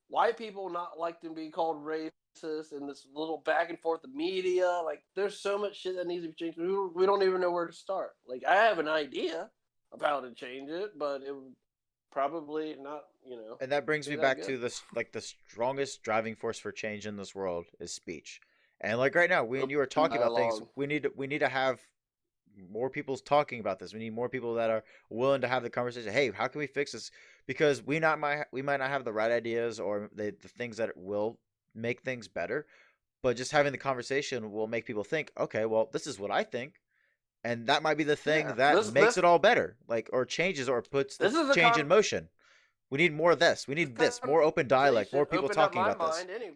white people not like to be called racist, and this little back and forth of media. Like, there's so much shit that needs to be changed. We don't even know where to start. Like, I have an idea of how to change it, but it would probably not, And that brings be me that back good. to this, like the strongest driving force for change in this world is speech. And like right now, we and you are Open talking about things. dialogue. We need to have more people talking about this. We need more people that are willing to have the conversation. Hey, how can we fix this? Because we might not have the right ideas or the things that will make things better, but just having the conversation will make people think, okay, well, this is what I think, and that might be the thing Yeah, that this makes this it all better, like or changes or puts the this is a change in motion. We need more of this. We this need this more open dialect, more conversation people opened up talking my about this. mind anyway.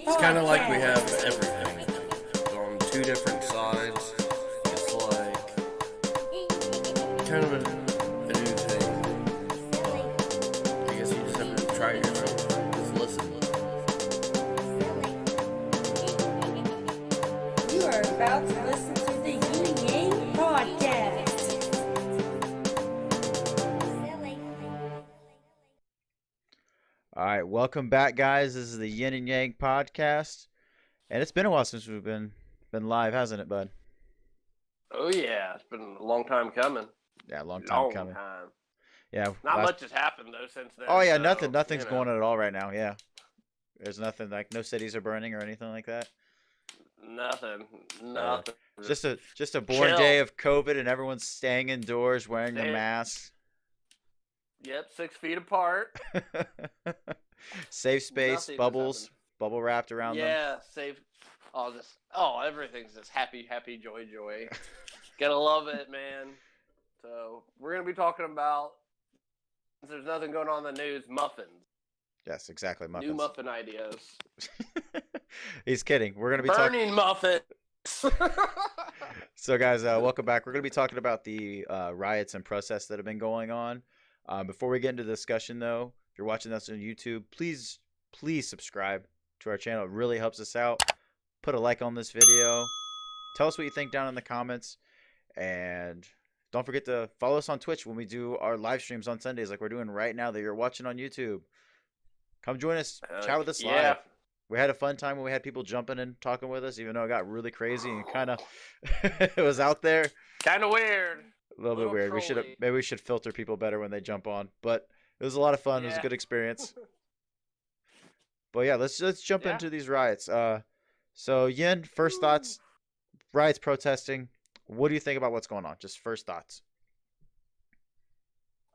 It's kind of like we have everything on two different sides. It's like kind of a new thing, but I guess you just have to try it yourself. Just listen. You are about to listen to the Yin and Yang podcast. All right, welcome back, guys. This is the Yin and Yang podcast, and it's been a while since we've been live, hasn't it, bud? Oh yeah, it's been a long time coming. Yeah, a long time Long coming. time. Yeah, Not last. much has happened though since then. Oh yeah, So nothing's going on at all right now. Yeah, there's nothing like no cities are burning or anything like that. nothing, Uh, nothing. just a boring day Chill. of COVID, and everyone's staying indoors, wearing a Stay. mask. Yep, 6 feet apart. Safe space, Nothing has bubbles, happened. bubble wrapped around them. Yeah, safe. Everything's just happy, happy, joy, joy. Gotta love it, man. So we're gonna be talking about, since there's nothing going on in the news, muffins. Yes, exactly, New muffins. muffin ideas. He's kidding. We're gonna be talking. Burning muffins. So, guys, welcome back. We're going to be talking about the riots and protests that have been going on. Before we get into the discussion, though, if you're watching us on YouTube, please subscribe to our channel. It really helps us out. Put a like on this video. Tell us what you think down in the comments. And don't forget to follow us on Twitch when we do our live streams on Sundays like we're doing right now that you're watching on YouTube. Come join us. Chat with us live. Yeah. We had a fun time when we had people jumping and talking with us, even though it got really crazy and kind of it was out there. Kind of weird. A little bit weird. Trolly. Maybe we should filter people better when they jump on. But it was a lot of fun. It was a Yeah. good experience. But yeah, let's jump Yeah. into these riots. So Yin, first thoughts, riots, protesting. What do you think about what's going on? Just first thoughts.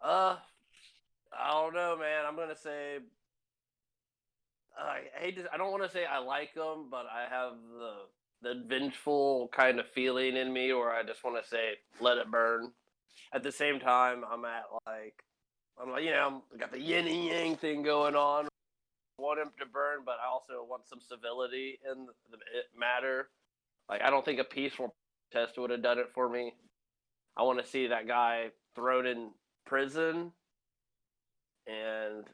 I don't know, man. I'm gonna say I don't want to say I like them, but I have the vengeful kind of feeling in me, where I just want to say let it burn. At the same time, I'm like, I got the yin and yang thing going on. I want him to burn, but I also want some civility in the matter. Like, I don't think a peaceful protest would have done it for me. I want to see that guy thrown in prison, and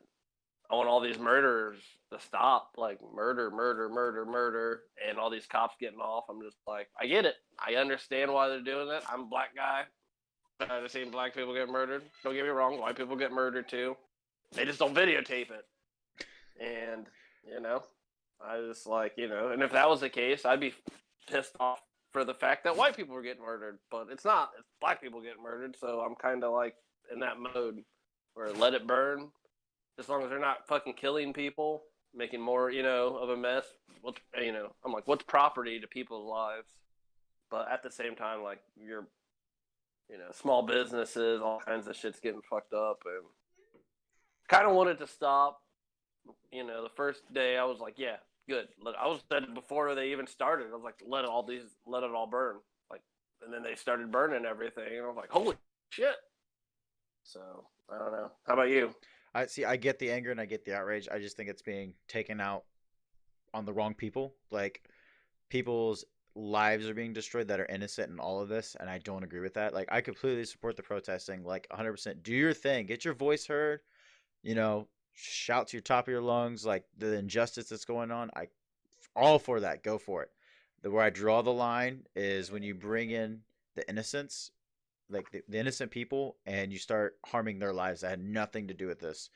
I want all these murderers to stop. Like, murder, murder, murder, murder, and all these cops getting off. I'm just like, I get it. I understand why they're doing it. I'm a black guy. I've seen black people get murdered. Don't get me wrong, white people get murdered too. They just don't videotape it. And, I just like, and if that was the case, I'd be pissed off for the fact that white people were getting murdered. But it's not. It's black people getting murdered. So I'm kind of like in that mode where let it burn. As long as they're not fucking killing people, making more, of a mess. I'm like, what's property to people's lives? But at the same time, like, you're, small businesses, all kinds of shit's getting fucked up, and kind of wanted to stop. The first day I was like, yeah, good. Look, I was said before they even started. I was like, let it all burn. Like, and then they started burning everything, and I was like, holy shit. So I don't know. How about you? I see. I get the anger and I get the outrage. I just think it's being taken out on the wrong people. Like, people's lives are being destroyed that are innocent in all of this, and I don't agree with that. Like, I completely support the protesting, like 100%. Do your thing, get your voice heard. Shout to your top of your lungs, like the injustice that's going on. I all for that. Go for it. Where I draw the line is when you bring in the innocents, like the innocent people, and you start harming their lives that had nothing to do with this.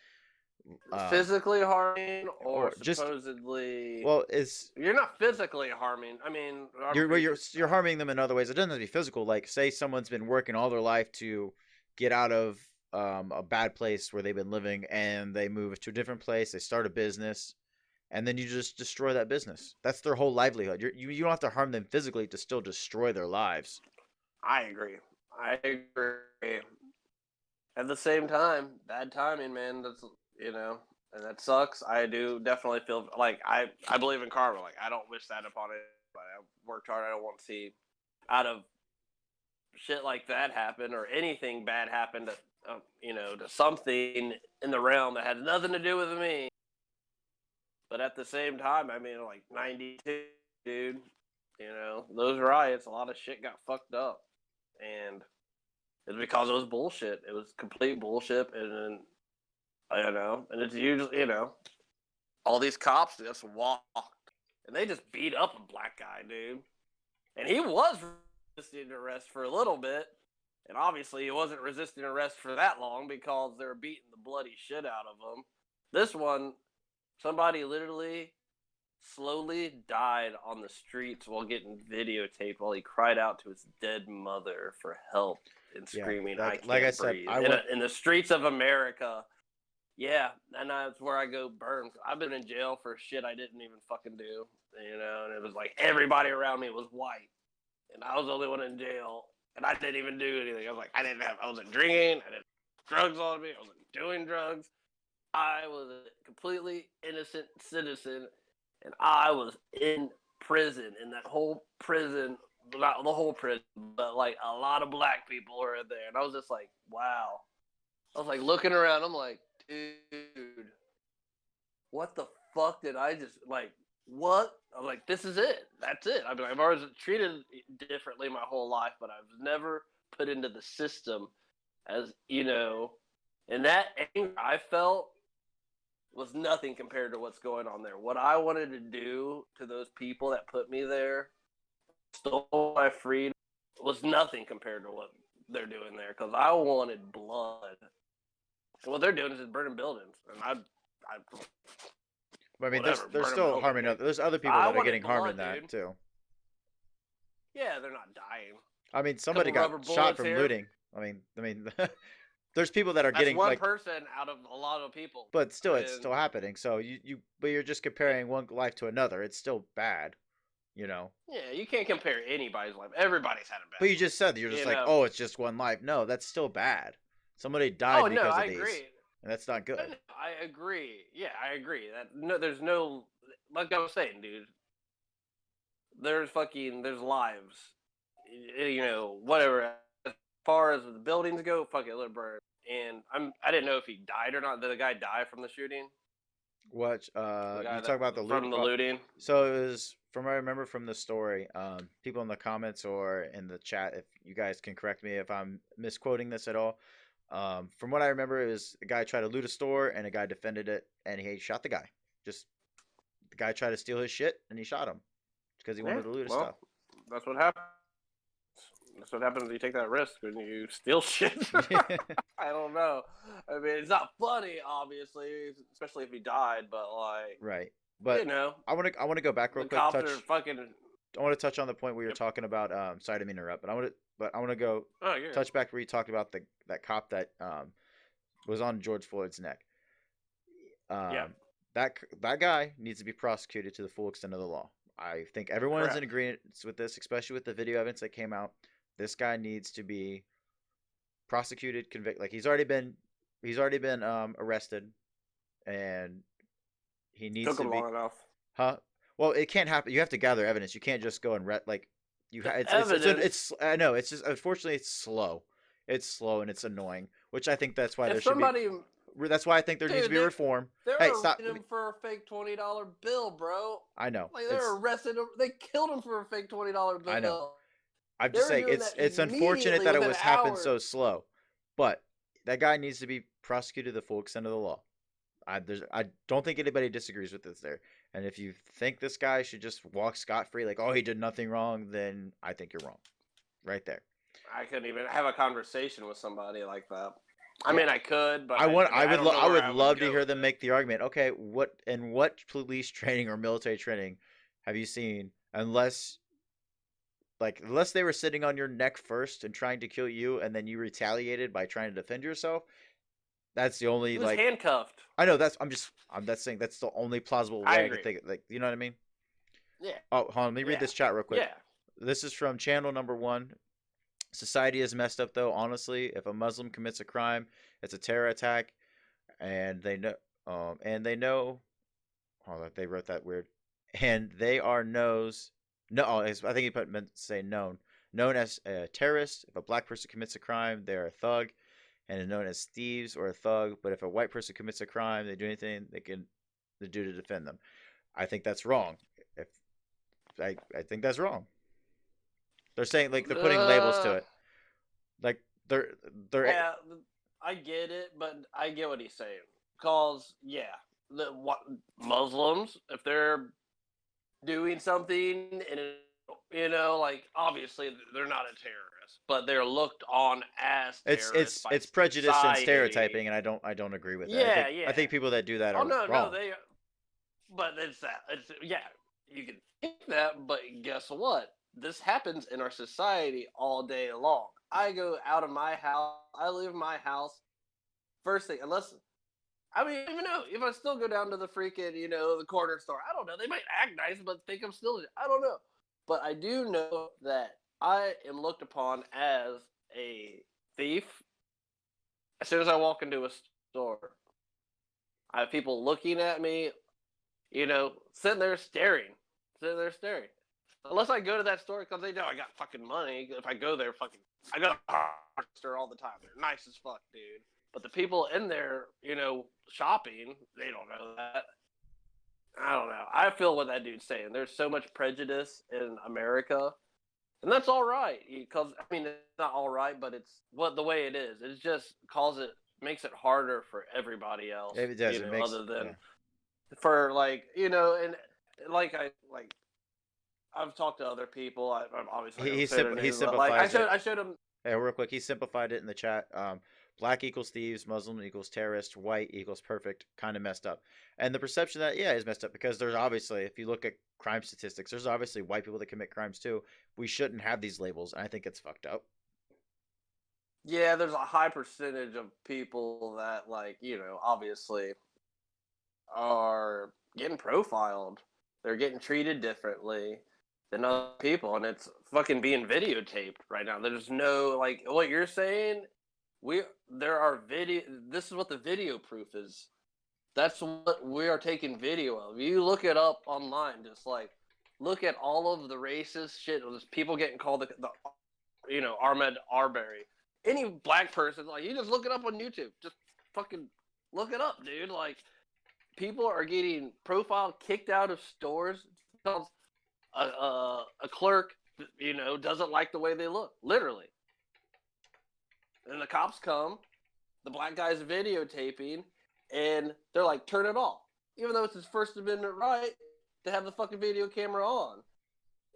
physically harming or just supposedly. well, it's You're not physically harming. I mean, you're harming them in other ways. It doesn't have to be physical. Like, say someone's been working all their life to get out of a bad place where they've been living, and they move to a different place. They start a business, and then you just destroy that business. That's their whole livelihood. You don't have to harm them physically to still destroy their lives. I agree. I agree. At the same time, bad timing, man. That's and that sucks. I do definitely feel like I believe in karma. Like I don't wish that upon it. But I worked hard. I don't want to see out of shit like that happen or anything bad happen to to something in the realm that had nothing to do with me. But at the same time, I mean, like 92, dude. Those riots, a lot of shit got fucked up, and it's because it was bullshit. It was complete bullshit, and and it's usually all these cops just walked, and they just beat up a black guy, dude, and he was resisting arrest for a little bit, and obviously he wasn't resisting arrest for that long because they were beating the bloody shit out of him. This one, somebody literally slowly died on the streets while getting videotaped while he cried out to his dead mother for help and screaming, "I can't breathe." In the streets of America. Yeah, and that's where I go burn. I've been in jail for shit I didn't even fucking do, and it was like everybody around me was white, and I was the only one in jail, and I didn't even do anything. I was like, I wasn't drinking, I didn't have drugs on me, I wasn't doing drugs. I was a completely innocent citizen, and I was in prison, and that whole prison, not the whole prison, but like a lot of black people were in there, and I was just like, wow. I was like looking around, I'm like, dude, what the fuck did I just, like, what? I'm like, this is it. That's it. I mean, I've always treated differently my whole life, but I've never put into the system as, and that anger I felt was nothing compared to what's going on there. What I wanted to do to those people that put me there, stole my freedom, was nothing compared to what they're doing there, because I wanted blood. And what they're doing is just burning buildings. And I mean, whatever, there's still harming other. There's other people that are getting harmed in that too. Yeah, they're not dying. I mean, somebody got shot from looting. I mean, there's people that are getting one person out of a lot of people. But still, it's still happening. So but you're just comparing one life to another. It's still bad, Yeah, you can't compare anybody's life. Everybody's had a bad. But you just said that you're just like, oh, it's just one life. No, that's still bad. Somebody died because of these. Agree. And that's not good. I agree. Yeah, I agree. There's no, like I was saying, dude. There's lives. Whatever. As far as the buildings go, fuck it, let it burn. And I didn't know if he died or not. Did the guy die from the shooting? What? You talk about the looting? From the looting. So it was, from what I remember from the story, people in the comments or in the chat, if you guys can correct me if I'm misquoting this at all. From what I remember, it was a guy tried to loot a store and a guy defended it and he shot the guy. Just the guy tried to steal his shit and he shot him because he wanted to loot his stuff. That's what happens. That's what happens when you take that risk when you steal shit. I don't know. I mean, it's not funny, obviously, especially if he died. But like, right. But I want to go back real quick. I want to touch on the point where you're talking about. Sorry to interrupt, but I want to go touch back where you talked about that cop that was on George Floyd's neck. That guy needs to be prosecuted to the full extent of the law. I think everyone is in agreement with this, especially with the video evidence that came out. This guy needs to be prosecuted, convicted. Like he's already been arrested, and he needs to be. Took him long enough. Huh? Well, it can't happen. You have to gather evidence. You can't just go and it's I know. It's just, unfortunately, it's slow. It's slow and it's annoying, which I think that's why that's why I think there needs to be reform. They're arresting him for a fake $20 bill, bro. I know. Like they're arrested him. They killed him for a fake $20 bill. I know. I'm just saying it's unfortunate that it was happened so slow, but that guy needs to be prosecuted to the full extent of the law. I don't think anybody disagrees with this there. And if you think this guy should just walk scot-free, like, oh, he did nothing wrong, then I think you're wrong. Right there. I couldn't even have a conversation with somebody like that. I mean, I could, but I don't know I where would I love to go hear with them it. make the argument. Okay, what police training or military training have you seen? Unless they were sitting on your neck first and trying to kill you, and then you retaliated by trying to defend yourself. That's the He only was handcuffed. I know I'm that's saying that's the only plausible I way I could agree. think. Like, you know what I mean? Yeah. Oh, hold on, let me read Yeah. this chat real quick. Yeah. This is from channel number 1. Society is messed up though. Honestly, if a Muslim commits a crime, it's a terror attack, and they know. And they know. Hold on, they wrote that weird. And they are knows. No, I think he meant to say known. Known as a terrorist. If a black person commits a crime, they're a thug, and are known as thieves or a thug. But if a white person commits a crime, they do anything they do to defend them. I think that's wrong. If I think that's wrong. They're saying like they're putting labels to it. Like they're Yeah, I get it, but I get what he's saying. Cause what Muslims, if they're doing something and like obviously they're not a terrorist, but they're looked on as terrorists by it's prejudice and society. stereotyping, and I don't agree with that. Yeah. I think people that do that Oh are no, wrong. but it's that. It's you can think that, but guess what? This happens in our society all day long. I go out of my house. I leave my house first thing, unless I mean, even know if I still go down to the freaking, the corner store. I don't know. They might act nice, but think I'm still. I don't know. But I do know that I am looked upon as a thief as soon as I walk into a store. I have people looking at me, sitting there staring. Unless I go to that store because they know I got fucking money. If I go there, I go to the store all the time. They're nice as fuck, dude. But the people in there, shopping, they don't know that. I don't know. I feel what that dude's saying. There's so much prejudice in America, and that's all right. Because I mean, it's not all right, but it's the way it is. It just makes it harder for everybody else. It does. It makes other than for and I've talked to other people. I'm obviously he simplifies I showed him. Hey, real quick, he simplified it in the chat. Black equals thieves, Muslim equals terrorist, white equals perfect. Kind of messed up, and the perception that is messed up because there's obviously, if you look at crime statistics, there's obviously white people that commit crimes too. We shouldn't have these labels, and I think it's fucked up. Yeah, there's a high percentage of people that obviously are getting profiled. They're getting treated differently than other people, and it's fucking being videotaped right now. There's no what you're saying. There are video. This is what the video proof is. That's what we are taking video of. You look it up online. Just look at all of the racist shit. There's people getting called the Ahmed Arbery. Any black person, you just look it up on YouTube. Just fucking look it up, dude. People are getting profiled, kicked out of stores because a clerk, doesn't like the way they look, literally. And the cops come, the black guy's videotaping, and they're like, turn it off. Even though it's his First Amendment right to have the fucking video camera on.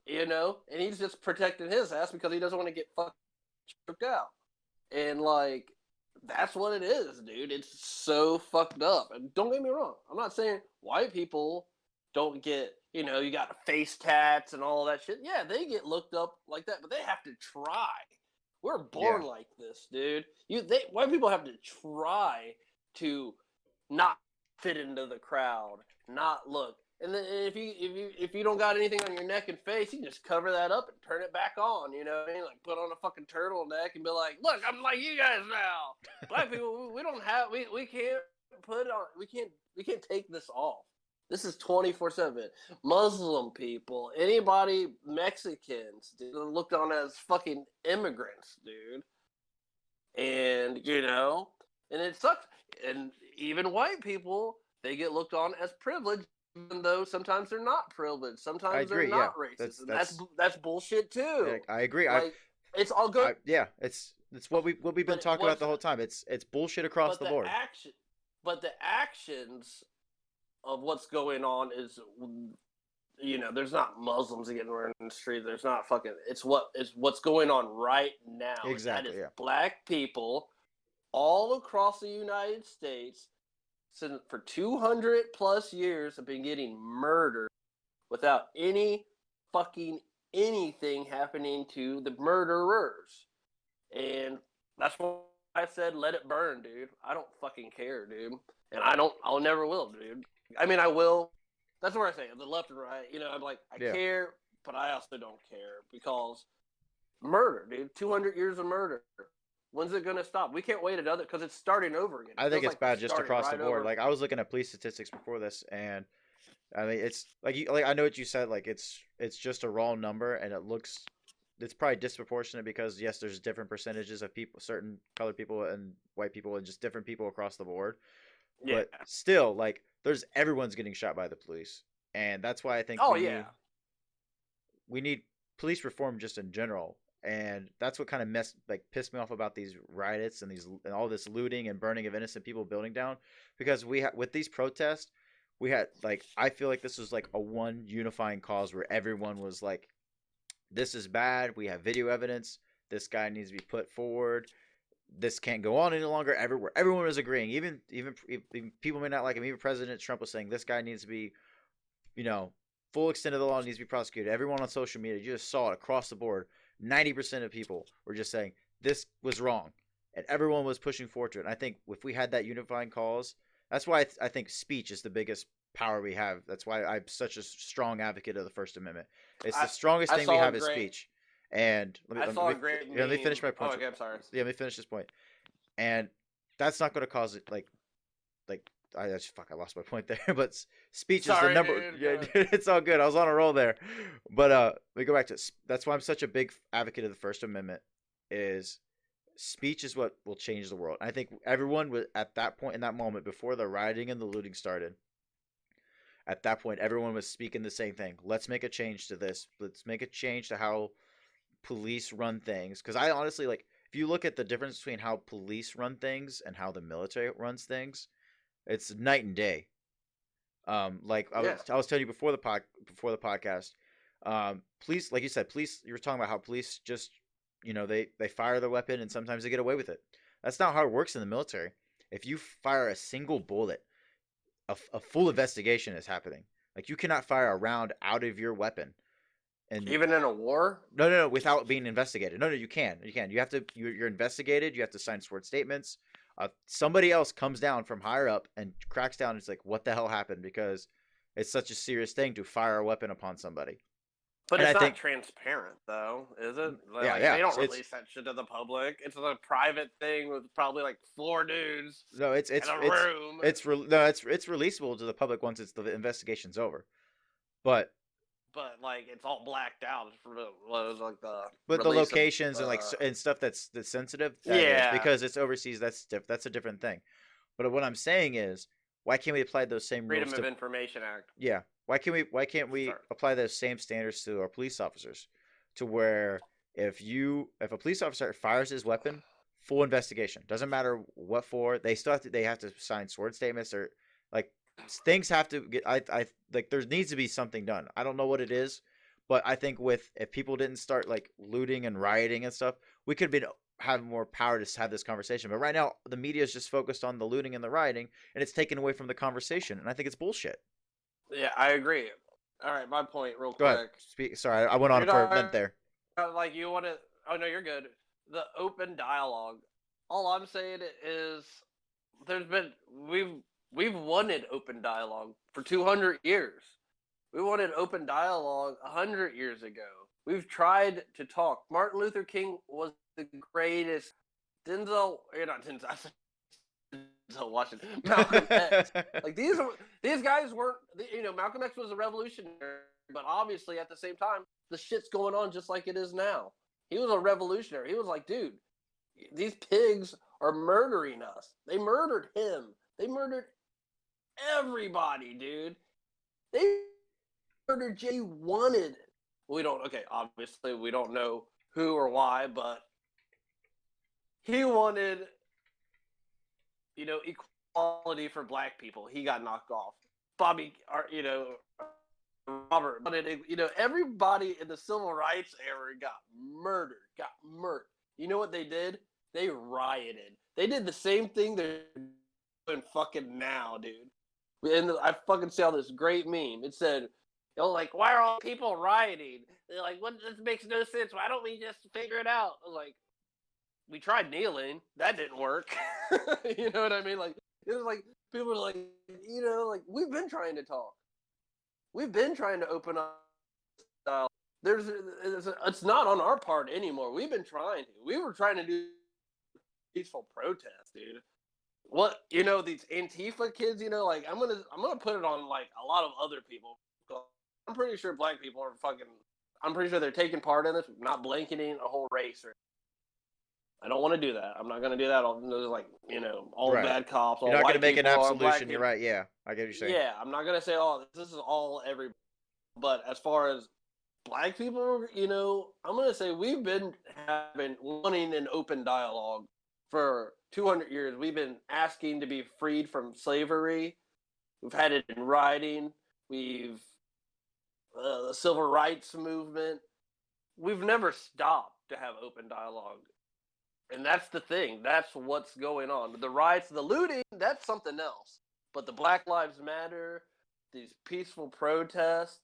And he's just protecting his ass because he doesn't want to get fucking choked out. And, that's what it is, dude. It's so fucked up. And don't get me wrong. I'm not saying white people don't get, you got face tats and all that shit. Yeah, they get looked up like that, but they have to try. We're born like this, dude. White people have to try to not fit into the crowd, not look. And then if you don't got anything on your neck and face, you can just cover that up and turn it back on. You know what I mean? Put on a fucking turtleneck and be like, "Look, I'm like you guys now." Black people, we don't have we can't put on we can't take this off. This is 24/7. Muslim people, anybody, Mexicans, dude, looked on as fucking immigrants, dude. And and it sucks. And even white people, they get looked on as privileged. Even though sometimes they're not privileged, sometimes they're not racist, that's bullshit too. I agree. It's all good. It's what we've been talking about the whole time. It's bullshit across the board. But the actions of what's going on is, there's not Muslims getting around in the street. There's not fucking. It's what's going on right now. Exactly. That is black people all across the United States for 200 plus years have been getting murdered without any fucking anything happening to the murderers. And that's why I said let it burn, dude. I don't fucking care, dude. And I'll never will, dude. I mean, I will. That's what I say, the left and right. You know, I'm like, I care, but I also don't care because murder, dude. 200 years of murder. When's it going to stop? We can't wait another because it's starting over again. I think it's bad just across the board. Like I was looking at police statistics before this, and I mean it's like I know what you said. Like it's just a raw number, and it's probably disproportionate because yes, there's different percentages of people, certain colored people and white people, and just different people across the board. Yeah. But still, like everyone's getting shot by the police, and that's why I think we need police reform just in general. And that's what kind of pissed me off about these riots and all this looting and burning of innocent people building down, because with these protests, we had I feel like this was like a one unifying cause where everyone was like, this is bad. We have video evidence. This guy needs to be put forward. This can't go on any longer. Everyone was agreeing. Even people may not like him. Even President Trump was saying this guy needs to be, full extent of the law needs to be prosecuted. Everyone on social media, you just saw it across the board. 90% of people were just saying this was wrong, and everyone was pushing forward to it. And I think if we had that unifying cause, that's why I think speech is the biggest power we have. That's why I'm such a strong advocate of the First Amendment. It's the strongest thing we have is speech. And let me finish my point. Oh, okay, I'm sorry. Yeah, let me finish this point. And that's not going to cause it I lost my point there. But speech is the number. Dude, yeah, it's all good. I was on a roll there. But let me go back to that's why I'm such a big advocate of the First Amendment. Is speech is what will change the world. I think everyone was at that point in that moment before the rioting and the looting started. At that point, everyone was speaking the same thing. Let's make a change to this. Let's make a change to how police run things. Because I honestly if you look at the difference between how police run things and how the military runs things, it's night and day. I was telling you before the podcast, police, like you said, you were talking about how police just, they fire their weapon and sometimes they get away with it. That's not how it works in the military. If you fire a single bullet, a full investigation is happening. Like you cannot fire a round out of your weapon. And even in a war? No, without being investigated. No, you can. You have to. You're investigated. You have to sign sworn statements. Somebody else comes down from higher up and cracks down. And it's like, what the hell happened? Because it's such a serious thing to fire a weapon upon somebody. But it's not transparent, though, is it? Yeah. They don't release that shit to the public. It's a private thing with probably 4 dudes. No, it's in a room. It's releasable to the public once the investigation's over. But it's all blacked out for the locations and stuff that's sensitive. Because it's overseas. That's a different thing. But what I'm saying is, why can't we apply those same rules? Freedom of Information Act. Yeah. Why can't we apply those same standards to our police officers? To where if a police officer fires his weapon, full investigation. Doesn't matter what for. They still have to sign sworn statements or things have to get. There needs to be something done. I don't know what it is, but I think if people didn't start looting and rioting and stuff, we could have more power to have this conversation. But right now, the media is just focused on the looting and the rioting, and it's taken away from the conversation. And I think it's bullshit. Yeah, I agree. All right, my point, real Go quick. Ahead. Sorry, I went on for a minute there. You want to? Oh no, you're good. The open dialogue. All I'm saying is, we've wanted open dialogue for 200 years. We wanted open dialogue 100 years ago. We've tried to talk. Martin Luther King was the greatest. Washington. Malcolm X. These guys weren't. Malcolm X was a revolutionary, but obviously at the same time, the shit's going on just like it is now. He was a revolutionary. He was like, dude, these pigs are murdering us. They murdered him. They murdered everybody, dude. They murdered Jay. Wanted. We don't. Okay, obviously we don't know who or why, but he wanted. Equality for black people. He got knocked off. Robert wanted, everybody in the civil rights era got murdered. You know what they did? They rioted. They did the same thing they're doing fucking now, dude. And I fucking saw this great meme. It said, like, why are all people rioting? They're like, what? This makes no sense. Why don't we just figure it out? Like, we tried kneeling. That didn't work. You know what I mean? Like, it was like, people are like, like, we've been trying to talk. We've been trying to open up. It's not on our part anymore. We've been trying to. We were trying to do peaceful protest, dude. What these Antifa kids, like I'm gonna put it on like a lot of other people. I'm pretty sure black people are fucking. I'm pretty sure they're taking part in this, not blanketing a whole race. I don't want to do that. I'm not gonna do that. There's like all Right. bad cops. All You're not white gonna make an people, all absolution. black You're people. right. Yeah, I get what you're saying. Yeah, I'm not gonna say this is all every. But as far as black people, I'm gonna say we've been wanting an open dialogue for 200 years. We've been asking to be freed from slavery. We've had it in writing. We've the civil rights movement. We've never stopped to have open dialogue. And that's the thing. That's what's going on. The riots, the looting, that's something else. But the Black Lives Matter, these peaceful protests,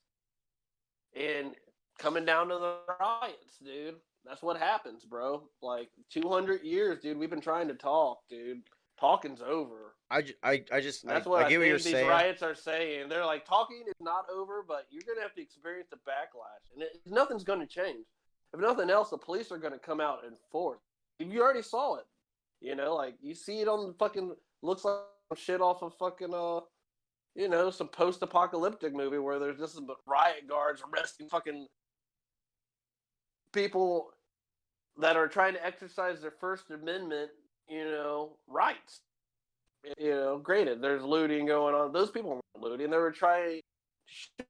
and coming down to the riots, dude. That's what happens, bro. Like 200 years, dude. We've been trying to talk, dude. Talking's over. I just And that's what I get what you're think these saying. riots are saying. They're like, talking is not over, but you're going to have to experience the backlash. And nothing's going to change. If nothing else, the police are going to come out and force. You already saw it. Like, you see it on the fucking, looks like shit off of fucking, some post-apocalyptic movie where there's just some riot guards arresting fucking people that are trying to exercise their First Amendment, rights. Granted, there's looting going on. Those people weren't looting. They were trying to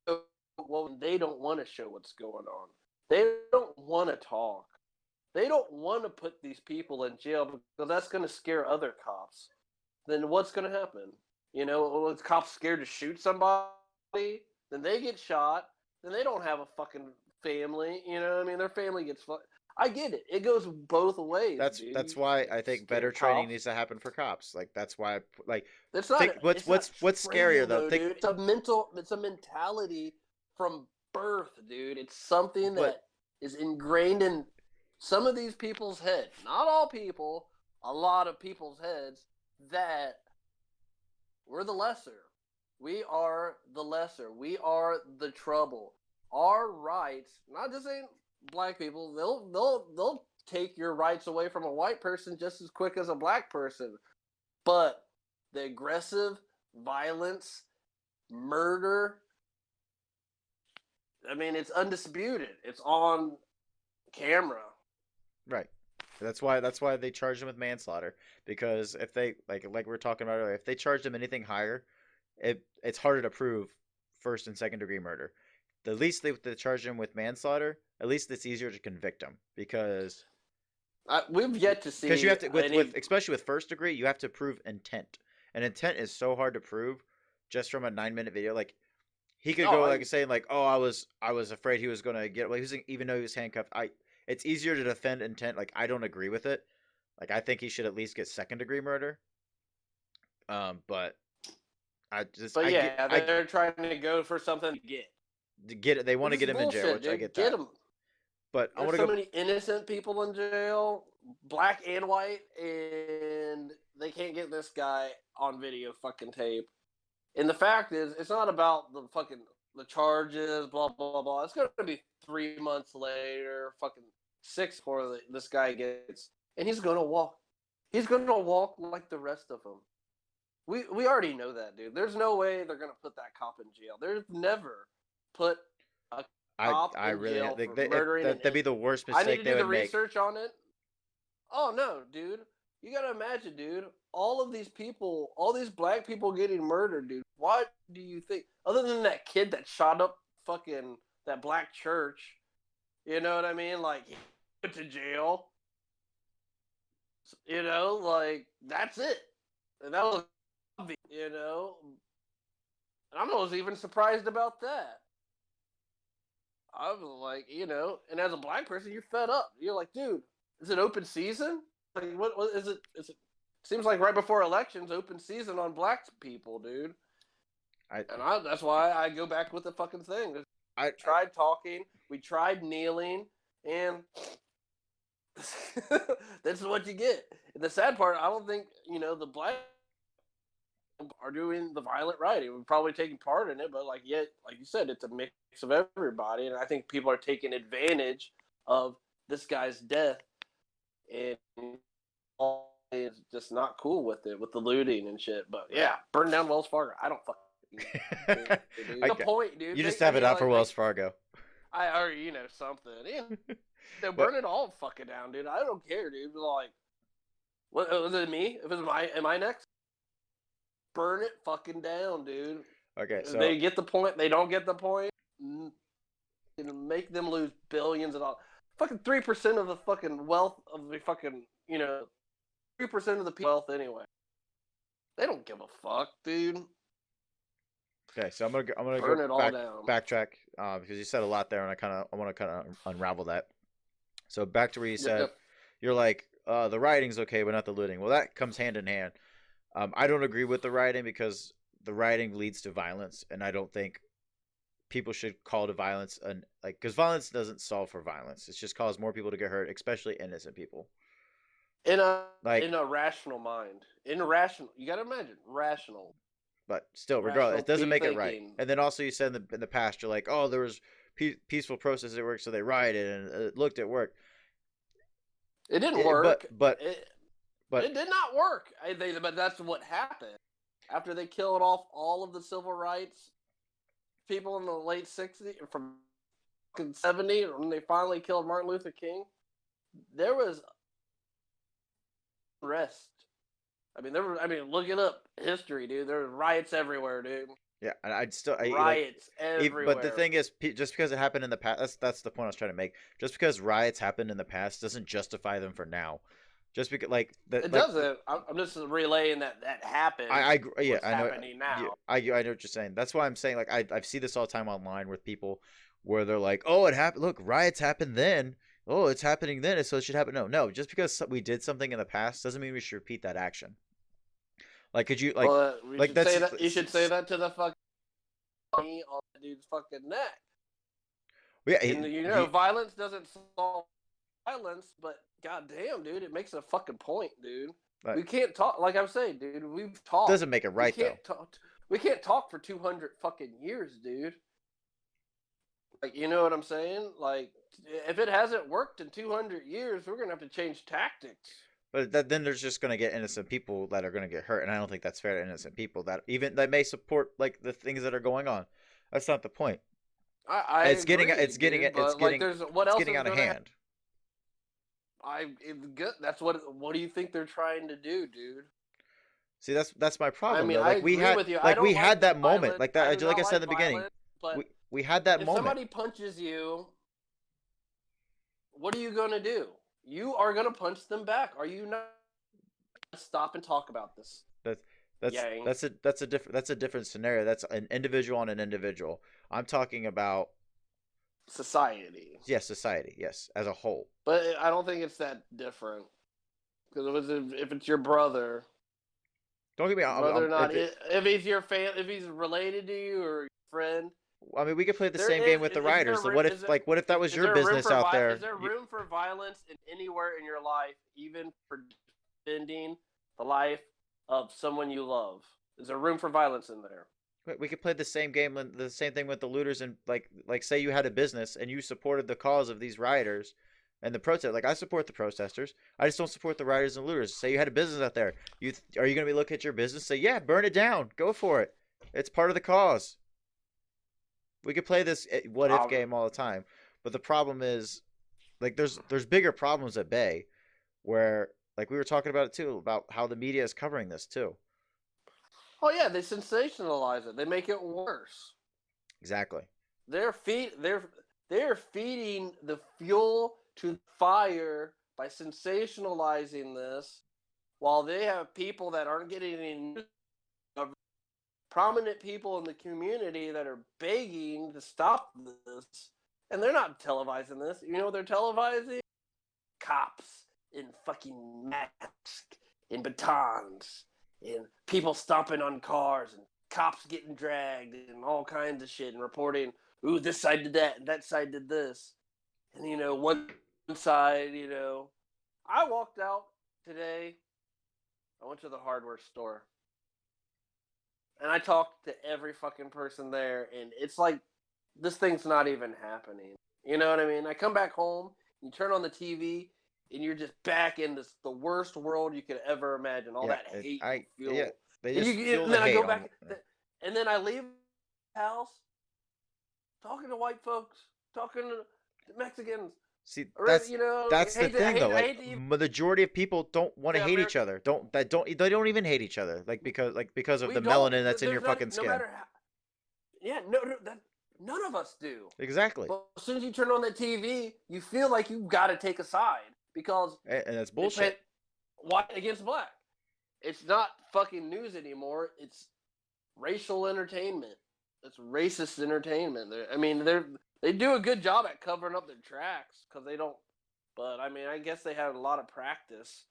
show, well, they don't want to show what's going on. They don't want to talk. They don't want to put these people in jail because that's going to scare other cops. Then what's going to happen? When cops scared to shoot somebody, then they get shot. Then they don't have a fucking family. Their family gets fucked. I get it. It goes both ways. That's why I think better training needs to happen for cops. Like that's why That's not. What's scarier though? Dude. It's a mentality from birth, dude. It's something that is ingrained in some of these people's heads. Not all people. A lot of people's heads that we're the lesser. We are the lesser. We are the trouble. Our rights, not just saying black people, they'll take your rights away from a white person just as quick as a black person. But the aggressive violence, murder, it's undisputed. It's on camera. Right. That's why they charged him with manslaughter, because if they like we were talking about earlier, if they charged him anything higher, it's harder to prove first and second degree murder. The least they charge him with manslaughter, at least it's easier to convict him because we've yet to see, because you have to with especially with first degree, you have to prove intent, and intent is so hard to prove just from a 9-minute video. Like he could go like saying like, oh, I was afraid he was gonna get even though he was handcuffed. It's easier to defend intent. Like I don't agree with it. Like I think he should at least get second degree murder. But they're trying to go for something to get it. They want to get him in jail, which dude. I get that. Him. But there's so many innocent people in jail, black and white, and they can't get this guy on video fucking tape. And the fact is, it's not about the charges, blah blah blah. It's gonna be 3 months later, fucking 6 before this guy gets, and he's gonna walk. He's gonna walk like the rest of them. We already know that, dude. There's no way they're gonna put that cop in jail. There's never put a cop in jail for murdering. That'd be the worst mistake they would make. I need to do the research on it. Oh no, dude. You gotta imagine, dude. All of these people, all these black people getting murdered, dude. Why do you think, other than that kid that shot up fucking that black church, you know what I mean? Like, he went to jail. Like, that's it. And that was, and I was even surprised about that. I was like, and as a black person, you're fed up. You're like, dude, is it open season? like, what is it? Is it? Seems like right before elections, open season on black people, dude. That's why I go back with the fucking thing. We tried talking, we tried kneeling, and this is what you get. And the sad part, I don't think the black are doing the violent rioting. We're probably taking part in it, but like you said, it's a mix of everybody, and I think people are taking advantage of this guy's death, and is just not cool with it, with the looting and shit. But yeah, burn down Wells Fargo. I don't fucking care, dude. The point, dude. You just have it out for Wells Fargo. I already something. Burn it all fucking down, dude. I don't care, dude. Like, what was it? Me? If it was am I next? Burn it fucking down, dude. Okay, so they get the point. They don't get the point. Make them lose billions of dollars. Fucking 3% of the fucking wealth of the fucking 3% of the wealth anyway. They don't give a fuck, dude. Okay, so I'm gonna burn it all down. Backtrack because you said a lot there, and I want to kind of unravel that. So back to where you said you're like the rioting's okay, but not the looting. Well, that comes hand in hand. I don't agree with the rioting because the rioting leads to violence, and I don't think people should call to violence because violence doesn't solve for violence. It's just cause more people to get hurt, especially innocent people. In a rational mind, irrational. You gotta imagine rational. But still, regardless, it doesn't make it right. And then also you said in the past, you're like, oh, there was peaceful protests at work, so they rioted and it looked at work. It didn't work. But it did not work. But that's what happened after they killed off all of the civil rights people in the late '60s from '70s when they finally killed Martin Luther King. There was rest. Look it up. History, dude. There were riots everywhere, dude. Yeah, and riots everywhere. But the thing is, just because it happened in the past, that's the point I was trying to make. Just because riots happened in the past doesn't justify them for now. Just because, it doesn't. I'm just relaying that happened. I agree. Yeah, I know. Happening now. I know what you're saying. That's why I'm saying I see this all the time online with people where they're like, oh, it happened. Look, riots happened then. Oh, it's happening then, so it should happen. No. Just because we did something in the past doesn't mean we should repeat that action. Like, could you you should say that to the fucking me on the dude's fucking neck. Yeah, violence doesn't solve violence, but goddamn, dude, it makes a fucking point, dude. Right. We can't talk. Like I'm saying, dude, we've talked. Doesn't make it right we can't talk for 200 fucking years, dude. Like, you know what I'm saying? Like, if it hasn't worked in 200 years, we're gonna have to change tactics. But then there's just going to get innocent people that are going to get hurt, and I don't think that's fair to innocent people that may support like the things that are going on. That's not the point. It's getting out of hand. That's what do you think they're trying to do, dude? See, that's my problem. I mean, I agree with you. We had that moment, like that. Like I said in the beginning, we had that moment. If somebody punches you, what are you going to do? You are going to punch them back. Are you not? Stop and talk about this. That's a different scenario. That's an individual on an individual. I'm talking about society. Yes, society. Yes, as a whole. But I don't think it's that different. Because if it's your brother, don't get me wrong. If he's your fan, if he's related to you or your friend. I mean, we could play the same game with the writers. So what if that was your business out there? Is there room for violence anywhere in your life, even for defending the life of someone you love? Is there room for violence in there? We could play the same game, the same thing with the looters, and like say you had a business and you supported the cause of these rioters and the protest. Like, I support the protesters. I just don't support the rioters and looters. Say you had a business out there. Are you going to be looking at your business? Say, yeah, burn it down. Go for it. It's part of the cause. We could play this what if game all the time, but the problem is, like, there's bigger problems at bay, where, like, we were talking about it too, about how the media is covering this too. Oh yeah, they sensationalize it. They make it worse. Exactly. They're feeding the fuel to the fire by sensationalizing this, while they have people that aren't getting any news. Prominent people in the community that are begging to stop this, and they're not televising this. You know what they're televising? Cops in fucking masks, in batons, and people stomping on cars, and cops getting dragged, and all kinds of shit, and reporting, ooh, this side did that, and that side did this. And, one side, I walked out today. I went to the hardware store. And I talked to every fucking person there, and it's like, this thing's not even happening. You know what I mean? I come back home, you turn on the TV, and you're just back in the worst world you could ever imagine. All that hate you feel. Yeah, they and, just feel and the then I hate go on back, and then I leave the house, talking to white folks, talking to Mexicans. See, Or, that's the thing though. I Like, hate to even majority of people don't want to say hate each American. other. They don't even hate each other. Like because of We the don't. melanin that's in There's your not, fucking no skin. matter how. Yeah, none of us do. Exactly. But as soon as you turn on the TV, you feel like you've got to take a side because And that's they bullshit. pit white against black. It's not fucking news anymore. It's racial entertainment. It's racist entertainment. They do a good job at covering up their tracks because they don't. But I mean, I guess they had a lot of practice.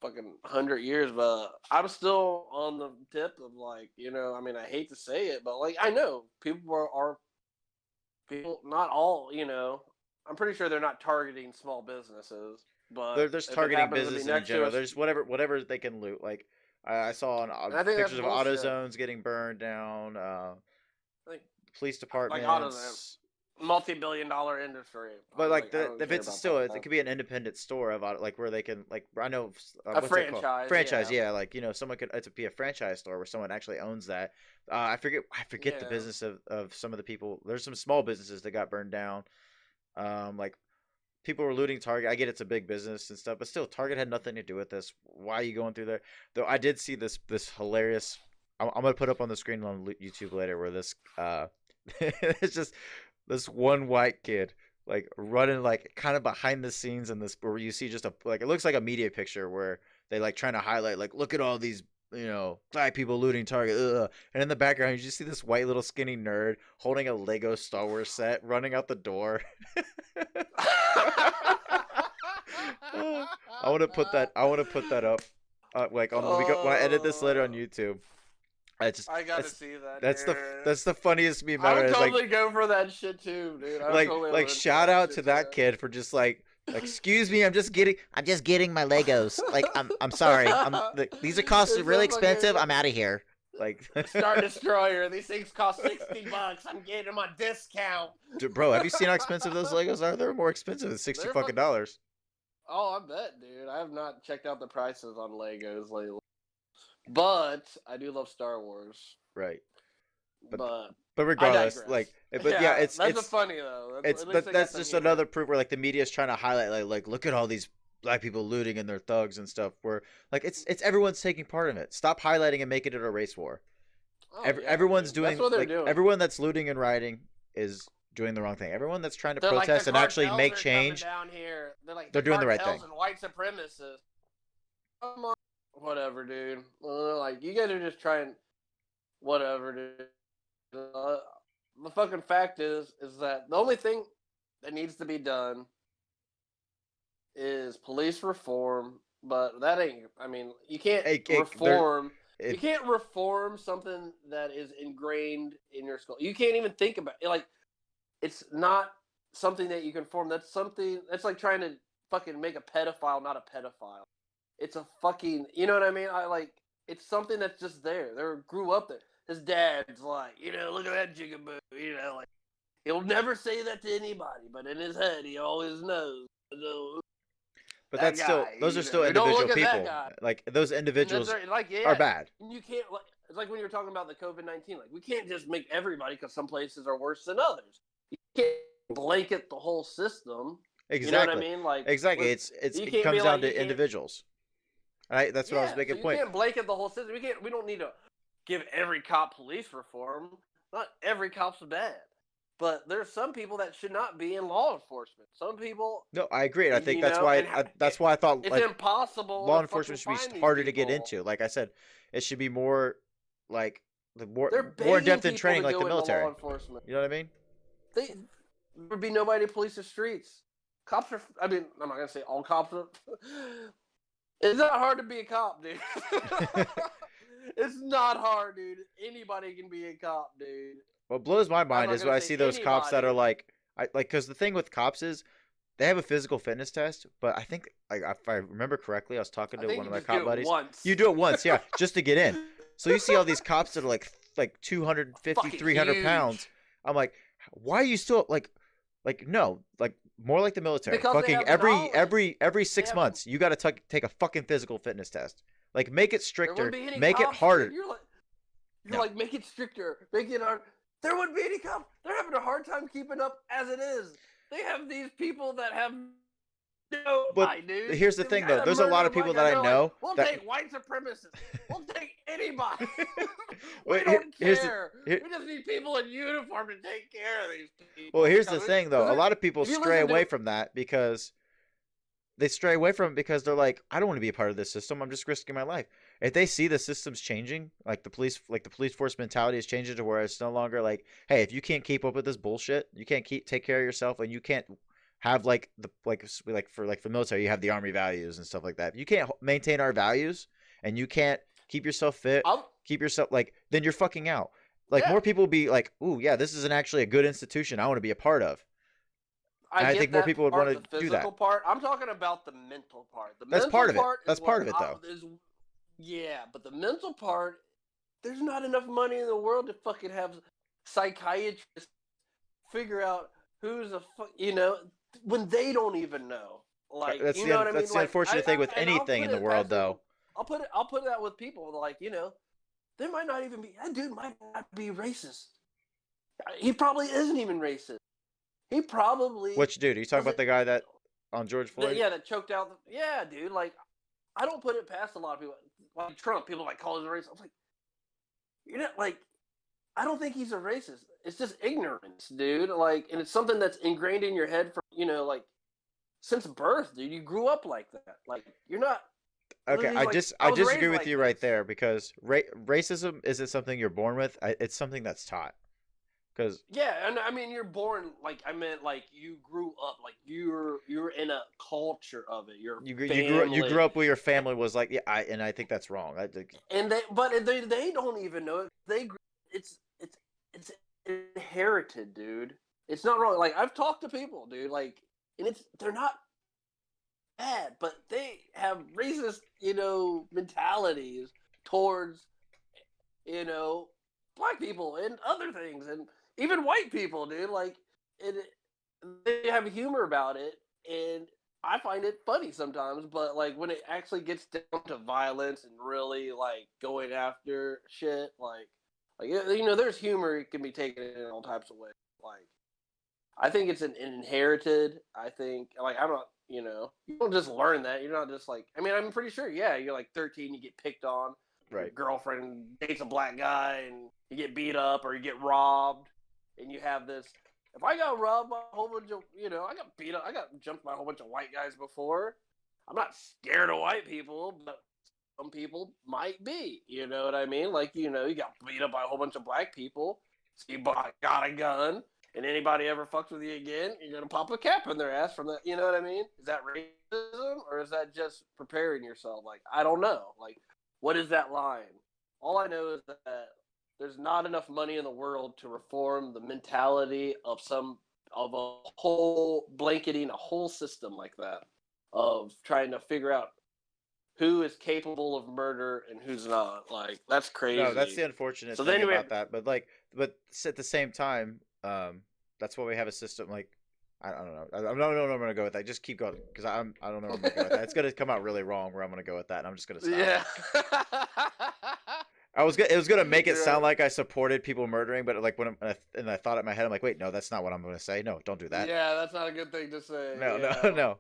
Fucking 100 years, but I'm still on the tip of like, I hate to say it, but like I know people are people, not all, I'm pretty sure they're not targeting small businesses, but They're just if it targeting happens to be business in next to general. us, They're just whatever they can loot. Like I saw I think that's pictures of bullshit. AutoZones getting burned down, Like, police like AutoZone, departments. multi-billion-dollar industry. But like I don't if care it's about still, that. it could be an independent store of like where they can, like, I know A what's that called? franchise, Franchise, yeah. yeah. Like, someone could, it's be a franchise store where someone actually owns that. I forget the Yeah. business of some of the people. There's some small businesses that got burned down. Like, people were looting Target. I get it's a big business and stuff, but still, Target had nothing to do with this. Why are you going through there? Though I did see this hilarious. I'm gonna put up on the screen on YouTube later where this it's just this one white kid like running like kind of behind the scenes in this, where you see just it looks like a media picture where they like trying to highlight, like, look at all these black people looting Target, ugh. And in the background you just see this white little skinny nerd holding a Lego Star Wars set running out the door. I want to put that up, like on when I edit this later on YouTube. I gotta see that. That's the funniest meme I ever. would It's like, totally go for that shit too, dude. like shout out to that kid for just like, excuse me, I'm just getting my Legos. Like, I'm sorry. These are costs really expensive. I'm out of here. Like, Star Destroyer. These things cost $60. I'm getting them on discount. Bro, have you seen how expensive those Legos are? They're more expensive than $60 fucking dollars. Oh, I bet, dude. I have not checked out the prices on Legos lately. But I do love Star Wars. Right. But regardless, like, it's funny though. That's just another proof where like the media is trying to highlight like look at all these black people looting and their thugs and stuff. Where like it's everyone's taking part in it. Stop highlighting and making it a race war. Everyone's doing. That's what they're doing. Everyone that's looting and rioting is doing the wrong thing. Everyone that's trying to protest and actually make change, down here. They're doing the right thing. And white supremacists. Come on. Whatever, dude. Like, you guys are just trying. Whatever, dude. The fucking fact is that the only thing that needs to be done is police reform. But that ain't. I mean, you can't reform. You can't reform something that is ingrained in your skull. You can't even think about it. Like, it's not something that you can form. That's something. That's like trying to fucking make a pedophile not a pedophile. It's a fucking, you know what I mean? It's something that's just there. They grew up there. His dad's like, look at that jigaboo. Like, he'll never say that to anybody, but in his head, he always knows. But that's still, those are still individual people. Like, those individuals are bad. You can't, it's like when you're talking about the COVID-19. Like, we can't just make everybody, because some places are worse than others. You can't blanket the whole system. Exactly. You know what I mean? Like, exactly. It comes down to individuals. Right, that's what I was making a point. You can't blanket the whole system. We don't need to give every cop police reform. Not every cop's bad, but there's some people that should not be in law enforcement. Some people. No, I agree. I think that's why I thought it's impossible. Law enforcement should be harder to get into. Like I said, it should be more like more in depth in training, like the military. You know what I mean? There would be nobody to police the streets. Cops are. I mean, I'm not gonna say all cops are. It's not hard to be a cop, dude. It's not hard, dude. Anybody can be a cop, dude. What blows my I'm mind not is gonna when I say see those cops that are anybody. because the thing with cops is they have a physical fitness test, but I think, like, if I remember correctly, I was talking I to think one you of my just do cop it buddies. once. You do it once, yeah, just to get in. So you see all these cops that are like 250, Fucking 300 pounds. huge. I'm like, why are you still like no, like more like the military. Because they Fucking have the knowledge. every They 6 have. months, you got to take a fucking physical fitness test. Like, make it There stricter, wouldn't be any make it cops, harder. dude. You're No. like, make it stricter, make it hard. There wouldn't be any cops. They're having a hard time keeping up as it is. They have these people that have no But eye, dude. here's the These thing, guys though. that There's a lot murder of people white guys, that I they're know like, we'll that. take white supremacists. We'll take anybody. we Wait, don't here's care. here- We just need people in uniform to take care of these people. Well, here's the thing, though. A lot of people if you stray listen to- away from that because they stray away from it because they're like, I don't want to be a part of this system. I'm just risking my life. If they see the system's changing, like the police force mentality is changing to where it's no longer like, hey, if you can't keep up with this bullshit, you can't take care of yourself, and you can't have like for the military, you have the army values and stuff like that. If you can't maintain our values and you can't keep yourself fit, keep yourself then you're fucking out. Like, Yeah. more people will be like, ooh, yeah, this is actually a good institution I want to be a part of. I get think more that people would part, wanna the do physical that. part. I'm talking about the mental part. The That's mental part of it. part That's is part what of it, though. Yeah, but the mental part, there's not enough money in the world to fucking have psychiatrists figure out who's when they don't even know. Like, That's you the know what I mean? that's the Like, unfortunate thing with and I'll anything put in the it world, past though. I'll put that with people. Like, they might not even be. That dude might not be racist. He probably isn't even racist. He probably. Which dude? Are you talking about the guy that on George Floyd? Yeah, that choked out. Yeah, dude. Like, I don't put it past a lot of people. Like Trump, people like call him a racist. I was like, you're not like. I don't think he's a racist. It's just ignorance, dude. Like, and it's something that's ingrained in your head from like since birth, dude. You grew up like that. Like, you're not. Okay, He's I like, just I was disagree raised with like you right this. there because racism isn't something you're born with. It's something that's taught. Because Yeah, and I mean, you're born like I meant like you grew up like you're in a culture of it. Your you family. grew up where your family was like, yeah, and I think that's wrong. And they don't even know it. It's inherited, dude. It's not wrong. Like, I've talked to people, dude. Like, and they're not bad, but they have racist, mentalities towards, black people and other things, and even white people, dude. Like, they have humor about it, and I find it funny sometimes. But like when it actually gets down to violence and really like going after shit, like there's humor. It can be taken in all types of ways. Like, I think it's an inherited. I think, like, I'm not. You don't just learn that. You're not just like. I mean, I'm pretty sure. Yeah, you're like 13, you get picked on. Your Right. girlfriend dates a black guy, and you get beat up or you get robbed, and you have this. If I got robbed by a whole bunch of, I got beat up. I got jumped by a whole bunch of white guys before. I'm not scared of white people, but some people might be. You know what I mean? Like, you got beat up by a whole bunch of black people. So you got a gun, and anybody ever fucks with you again, you're gonna pop a cap in their ass from that. You know what I mean? Is that racism, or is that just preparing yourself? Like, I don't know. Like, what is that line? All I know is that there's not enough money in the world to reform the mentality of a whole blanketing a whole system like that, of trying to figure out who is capable of murder and who's not. Like, that's crazy. No, that's the unfortunate thing about that. But at the same time, that's why we have a system like. I don't know. I don't know where I'm gonna go with that. Just keep going, because I don't know where I'm gonna go with that. It's gonna come out really wrong where I'm gonna go with that, and I'm just gonna stop. Yeah. It was gonna make it sound like I supported people murdering, but like and I thought in my head, I'm like, wait, no, that's not what I'm gonna say. No, don't do that. Yeah, that's not a good thing to say. No, yeah. no.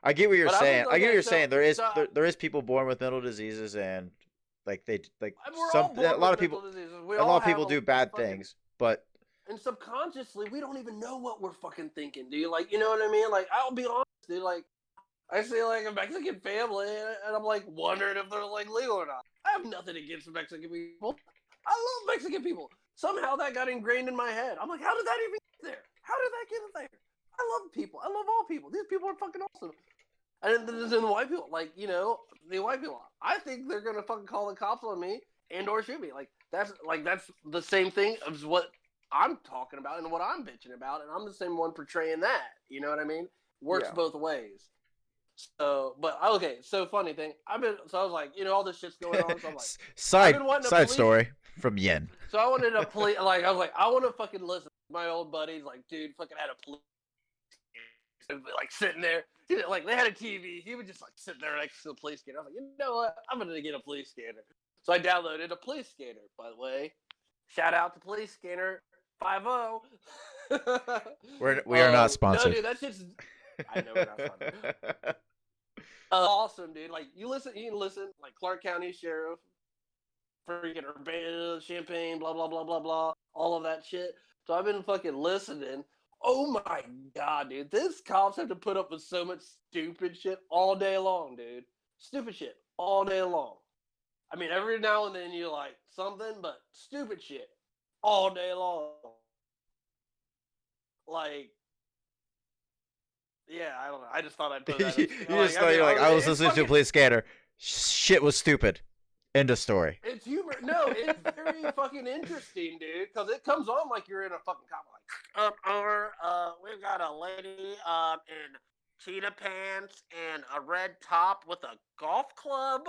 I get what you're But saying. I get what you're saying. There is so- there is people born with mental diseases, and like We're all born a lot with of people mental diseases. a lot of people do bad things, but. And subconsciously, we don't even know what we're fucking thinking, dude. Like, you know what I mean? Like, I'll be honest, dude. Like, I see, like, a Mexican family, and I'm, like, wondering if they're, like, legal or not. I have nothing against Mexican people. I love Mexican people. Somehow that got ingrained in my head. I'm like, how did that even get there? How did that get there? I love people. I love all people. These people are fucking awesome. And then the white people, like, you know, the white people, I think they're gonna fucking call the cops on me and or shoot me. That's the same thing as what I'm talking about and what I'm bitching about, and I'm the same one portraying that. You know what I mean? Works both ways. So, but okay. So funny thing, I was like, you know, all this shit's going on. So I'm like, side story from Yen. So I wanted to play. Like I was like, I want to fucking listen. My old buddies, like, dude, fucking had a police, like sitting there. Like they had a TV. He would just like sit there next to the police scanner. I was like, you know what? I'm gonna get a police scanner. So I downloaded a police scanner. By the way, shout out to police scanner 5.0. We are not sponsored. No, dude, that's just. I know we're not sponsored. Awesome, dude. Like you can listen. Like Clark County Sheriff, freaking Urbana, Champaign, blah blah blah blah blah, all of that shit. So I've been fucking listening. Oh my god, dude. These cops have to put up with so much stupid shit all day long, dude. Stupid shit all day long. I mean, every now and then you like something, but stupid shit all day long. Like, yeah, I don't know. I just thought I'd put that. I was listening to a police scanner. Shit was stupid. End of story. It's humor. No, it's very fucking interesting, dude. Because it comes on like you're in a fucking cop. Like, we've got a lady in cheetah pants and a red top with a golf club.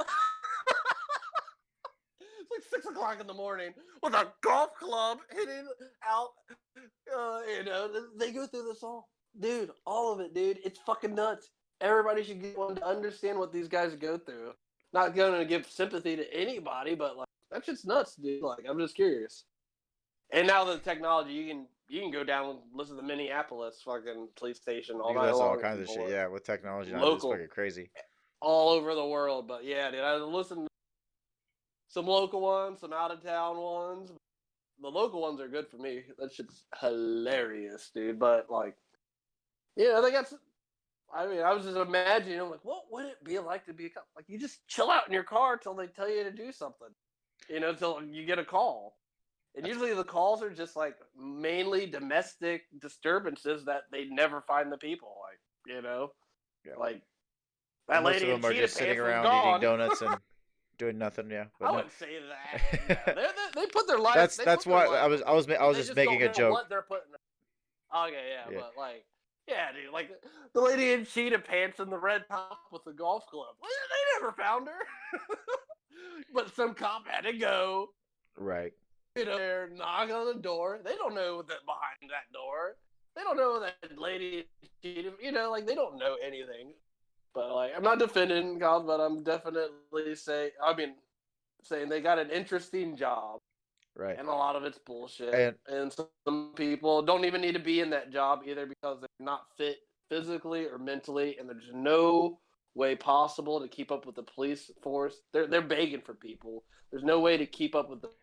It's like 6 o'clock in the morning with a golf club hitting out. You know, they go through this all, dude. All of it, dude. It's fucking nuts. Everybody should get one to understand what these guys go through. Not going to give sympathy to anybody, but like that shit's nuts, dude. Like I'm just curious. And now the technology, you can go down and listen to the Minneapolis fucking police station all night long. All kinds of shit, yeah. With technology, now it's fucking crazy. All over the world, but yeah, dude. I listened to some local ones, some out of town ones. The local ones are good for me. That shit's hilarious, dude. But like, yeah, they got. I mean, I was just imagining, I'm like, what would it be like to be a cop? Like, you just chill out in your car till they tell you to do something, you know, till you get a call. And usually the calls are just like mainly domestic disturbances that they never find the people, like, you know, like that most lady of them in are just sitting around eating donuts and doing nothing. Yeah, but I wouldn't say that. No, they put their life. That's why I was just making a joke. What they're putting. Okay, yeah, but like. Yeah, dude, like the lady in cheetah pants and the red top with the golf club. They never found her. But some cop had to go. Right. You know, they're knock on the door. They don't know that behind that door. They don't know that lady cheetah. You know, like they don't know anything. But like, I'm not defending God, but I'm definitely saying they got an interesting job. Right. And a lot of it's bullshit. And some people don't even need to be in that job either because they're not fit physically or mentally, and there's no way possible to keep up with the police force. They're begging for people. There's no way to keep up with the police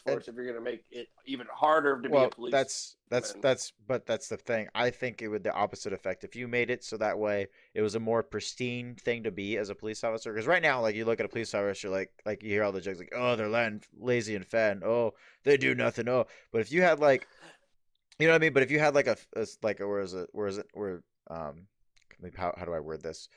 force if you're going to make it even harder to be a police. That's the thing. I think it would the opposite effect if you made it so that way it was a more pristine thing to be as a police officer. Because right now, like you look at a police officer, like you hear all the jokes like, oh, they're lazy and fat, and oh, they do nothing. Oh, but if you had like, you know what I mean? But if you had like how do I word this?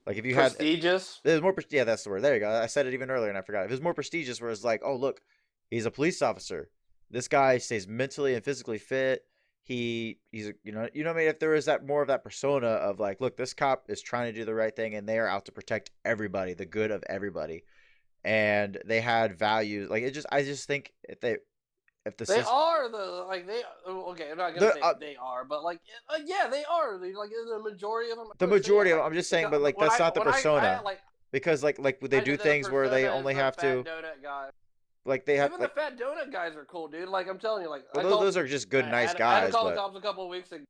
Like if you prestigious? There's more. Yeah, that's the word. There you go. I said it even earlier and I forgot. If it was more prestigious, where it's like, oh look, he's a police officer. This guy stays mentally and physically fit. He's you know what I mean. If there was that more of that persona of like, look, this cop is trying to do the right thing and they are out to protect everybody, the good of everybody, and they had values. Like I just think I'm not gonna say they are, but like yeah, they are. Like the majority of them. I'm just saying, but like that's not the persona. Because like they do things where they only have to. Like they have. Even the fat donut guys are cool, dude. Like I'm telling you, like those are just good, nice guys. I had to call the cops a couple of weeks ago,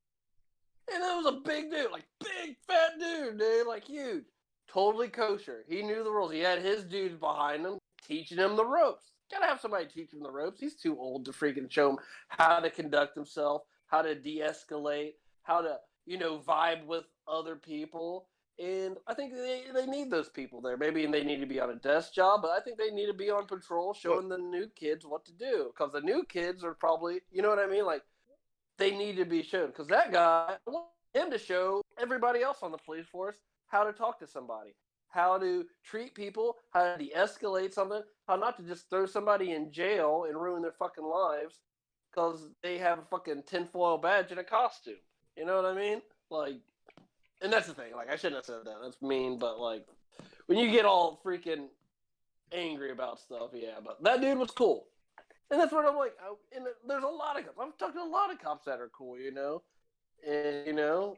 and it was a big dude, like big fat dude, like huge, totally kosher. He knew the rules. He had his dudes behind him, teaching him the ropes. Gotta have somebody teach him the ropes. He's too old to freaking show him how to conduct himself, how to de-escalate, how to vibe with other people. And I think they need those people there. Maybe they need to be on a desk job, but I think they need to be on patrol showing the new kids what to do. Because the new kids are probably, you know what I mean? Like, they need to be shown. Because that guy, I want him to show everybody else on the police force how to talk to somebody, how to treat people, how to de-escalate something, how not to just throw somebody in jail and ruin their fucking lives because they have a fucking tinfoil badge and a costume. You know what I mean? Like, and that's the thing. Like, I shouldn't have said that. That's mean, but like, when you get all freaking angry about stuff, yeah. But that dude was cool, and that's what I'm like. And there's a lot of cops. I've talked to a lot of cops that are cool, you know, and you know,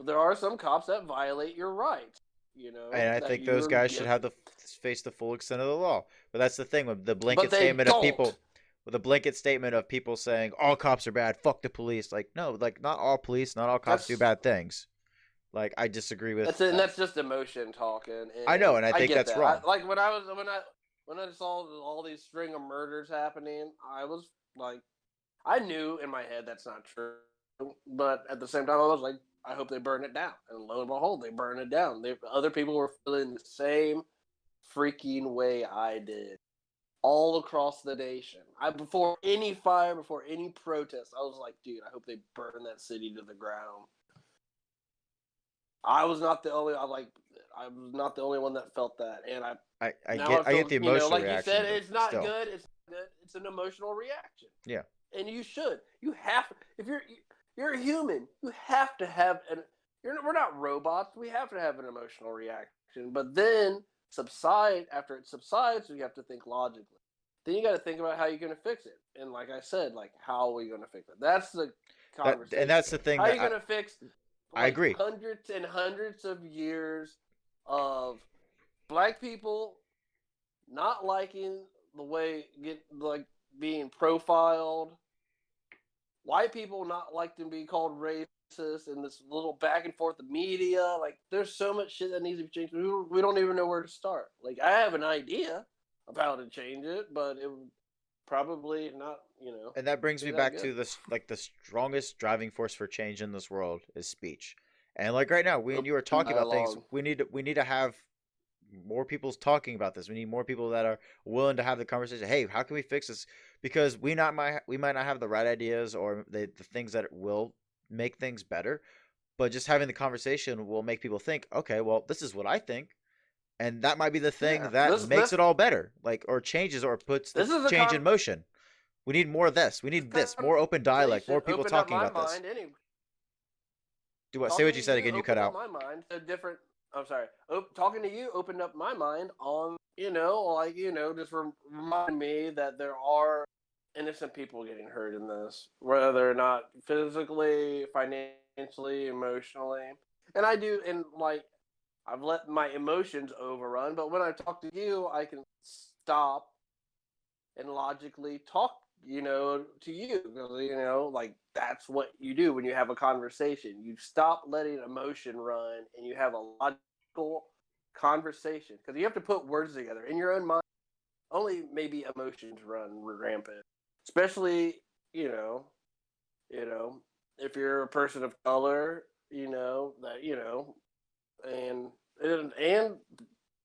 there are some cops that violate your rights. You know, And I think those guys should have to face the full extent of the law. But that's the thing with the blanket statement of people. With a blanket statement of people saying all cops are bad, fuck the police. Like, no, like not all police, not all cops do bad things. Like, I disagree with that. And that's just emotion talking. And I know, and I think that's wrong. Like when I saw all these string of murders happening, I was like, I knew in my head that's not true, but at the same time, I was like, I hope they burn it down. And lo and behold, they burn it down. Other people were feeling the same freaking way I did. All across the nation. Before any fire, before any protest, I was like, dude, I hope they burn that city to the ground. I was not the only one that felt that, and I get the emotional like reaction. You said, it's not good. It's not good. It's an emotional reaction. Yeah. And you should. You have. If you're a human, you have to have we're not robots. We have to have an emotional reaction. But then after it subsides, we have to think logically. Then you got to think about how you're going to fix it. And like I said, like, how are we going to fix it? That's the conversation. And that's the thing. How are you going to fix? I agree. Hundreds and hundreds of years of black people not liking the way being profiled, white people not liking to be called racist, and this little back and forth of media. Like, there's so much shit that needs to be changed. We don't even know where to start. Like, I have an idea of how to change it, but it would probably not, you know. And that brings me back to this, like, the strongest driving force for change in this world is speech. And like right now, we and you are talking about things. We need to have more people talking about this. We need more people that are willing to have the conversation. Hey, how can we fix this? Because we might not have the right ideas or the things that will make things better, but just having the conversation will make people think, okay, well, this is what I think. And that might be the thing that makes it all better, like, or changes or puts the change in motion. We need more of this. We need this, more open dialogue, more people talking about this. Do what? Say what you said again. You cut out. My mind to different. I'm sorry. Talking to you opened up my mind on, just remind me that there are innocent people getting hurt in this, whether or not physically, financially, emotionally. And I do, and like, I've let my emotions overrun, but when I talk to you, I can stop and logically talk, to you. Because, like, that's what you do when you have a conversation. You stop letting emotion run and you have a logical conversation. Because you have to put words together in your own mind. Only maybe emotions run rampant. Especially, if you're a person of color, and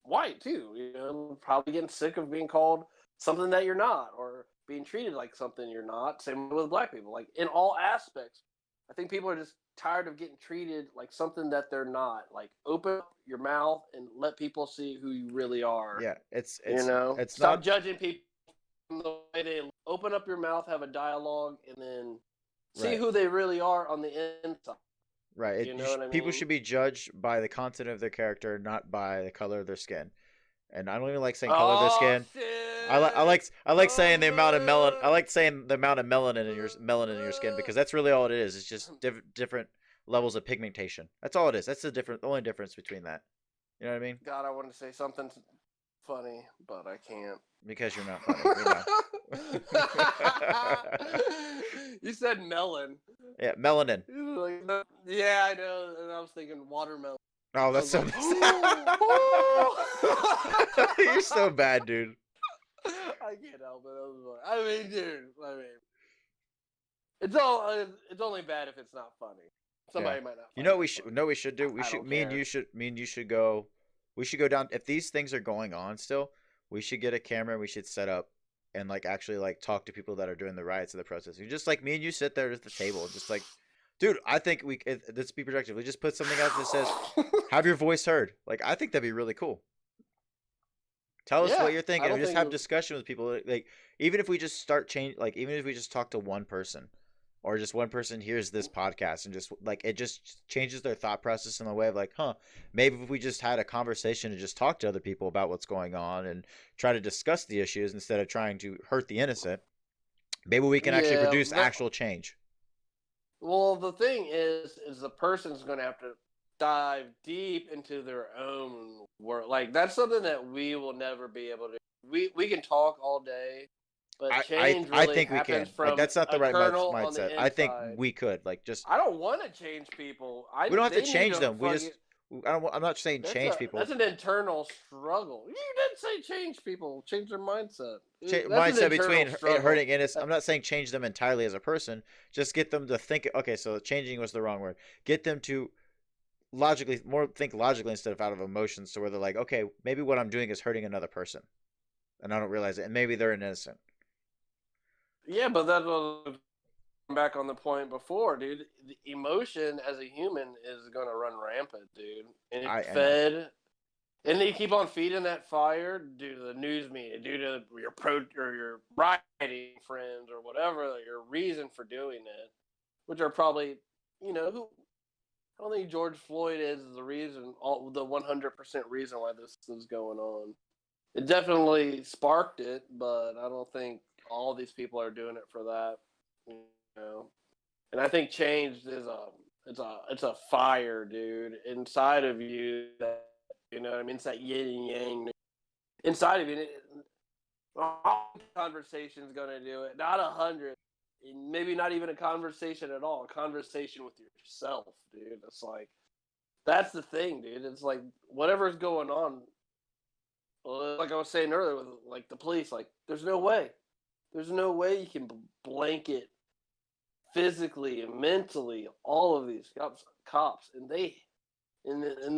white too, probably getting sick of being called something that you're not, or being treated like something you're not. Same with black people, like in all aspects. I think people are just tired of getting treated like something that they're not. Like, open up your mouth and let people see who you really are. Yeah, it's stop judging people from the way they open up your mouth, have a dialogue, and then see who they really are on the inside. Right. People should be judged by the content of their character, not by the color of their skin. And I don't even like saying color of their skin. Shit. I like saying the amount of melanin. I like saying the amount of melanin in your skin, because that's really all it is. It's just different levels of pigmentation. That's all it is. That's the only difference between that. You know what I mean? God, I wanted to say something funny, but I can't. Because you're not funny. You said melon. Yeah, melanin. Yeah, I know. And I was thinking watermelon. Oh, that's so You're so bad, dude. I can't help it. I mean, dude. It's only bad if it's not funny. Somebody might not. You know what we should do? Me and you should go. We should go down. If these things are going on still, we should get a camera. We should set up and like actually like talk to people that are doing the riots and the protests. You just like me and you sit there at the table, just like, dude, I think let's be productive. We just put something out that says, "Have your voice heard." Like, I think that'd be really cool. Tell us Yeah, what you're I thinking. don't We just think have discussion with people. Like, even if we just start change, like, even if we just talk to one person, or just one person hears this podcast and just like it just changes their thought process in a way of like, huh, maybe if we just had a conversation and just talk to other people about what's going on and try to discuss the issues instead of trying to hurt the innocent, maybe we can actually yeah, produce actual change. well, the thing is the person's going to have to dive deep into their own work. Like that's something that we will never be able to. We can talk all day, but change I really think we happens can. Like, from that's not the a right kernel on mindset. the I think inside. we could like just. I don't want to change people. We don't have to They need change to them. We fucking. just. I'm not saying change people. That's an internal struggle. You didn't say change people. Change their mindset. That's Mindset an internal between struggle. hurting innocent. I'm not saying change them entirely as a person. Just get them to think. Okay, so changing was the wrong word. Get them to think logically instead of out of emotions, to where they're like, okay, maybe what I'm doing is hurting another person, and I don't realize it, and maybe they're innocent. Yeah, but that was back on the point before, dude. The emotion as a human is gonna run rampant, dude. And it's fed, and you keep on feeding that fire due to the news media, due to your rioting friends or whatever your reason for doing it, which are probably, who. I don't think George Floyd is the reason, the 100% reason why this is going on. It definitely sparked it, but I don't think all these people are doing it for that. You know, and I think change is it's a fire, dude, inside of you. That you know what I mean. It's that yin and yang inside of you. Conversation's gonna do it, not 100. Maybe not even a conversation at all. A conversation with yourself, dude. It's like that's the thing, dude. It's like whatever's going on. Like I was saying earlier, with like the police, like there's no way you can blanket physically and mentally all of these cops, and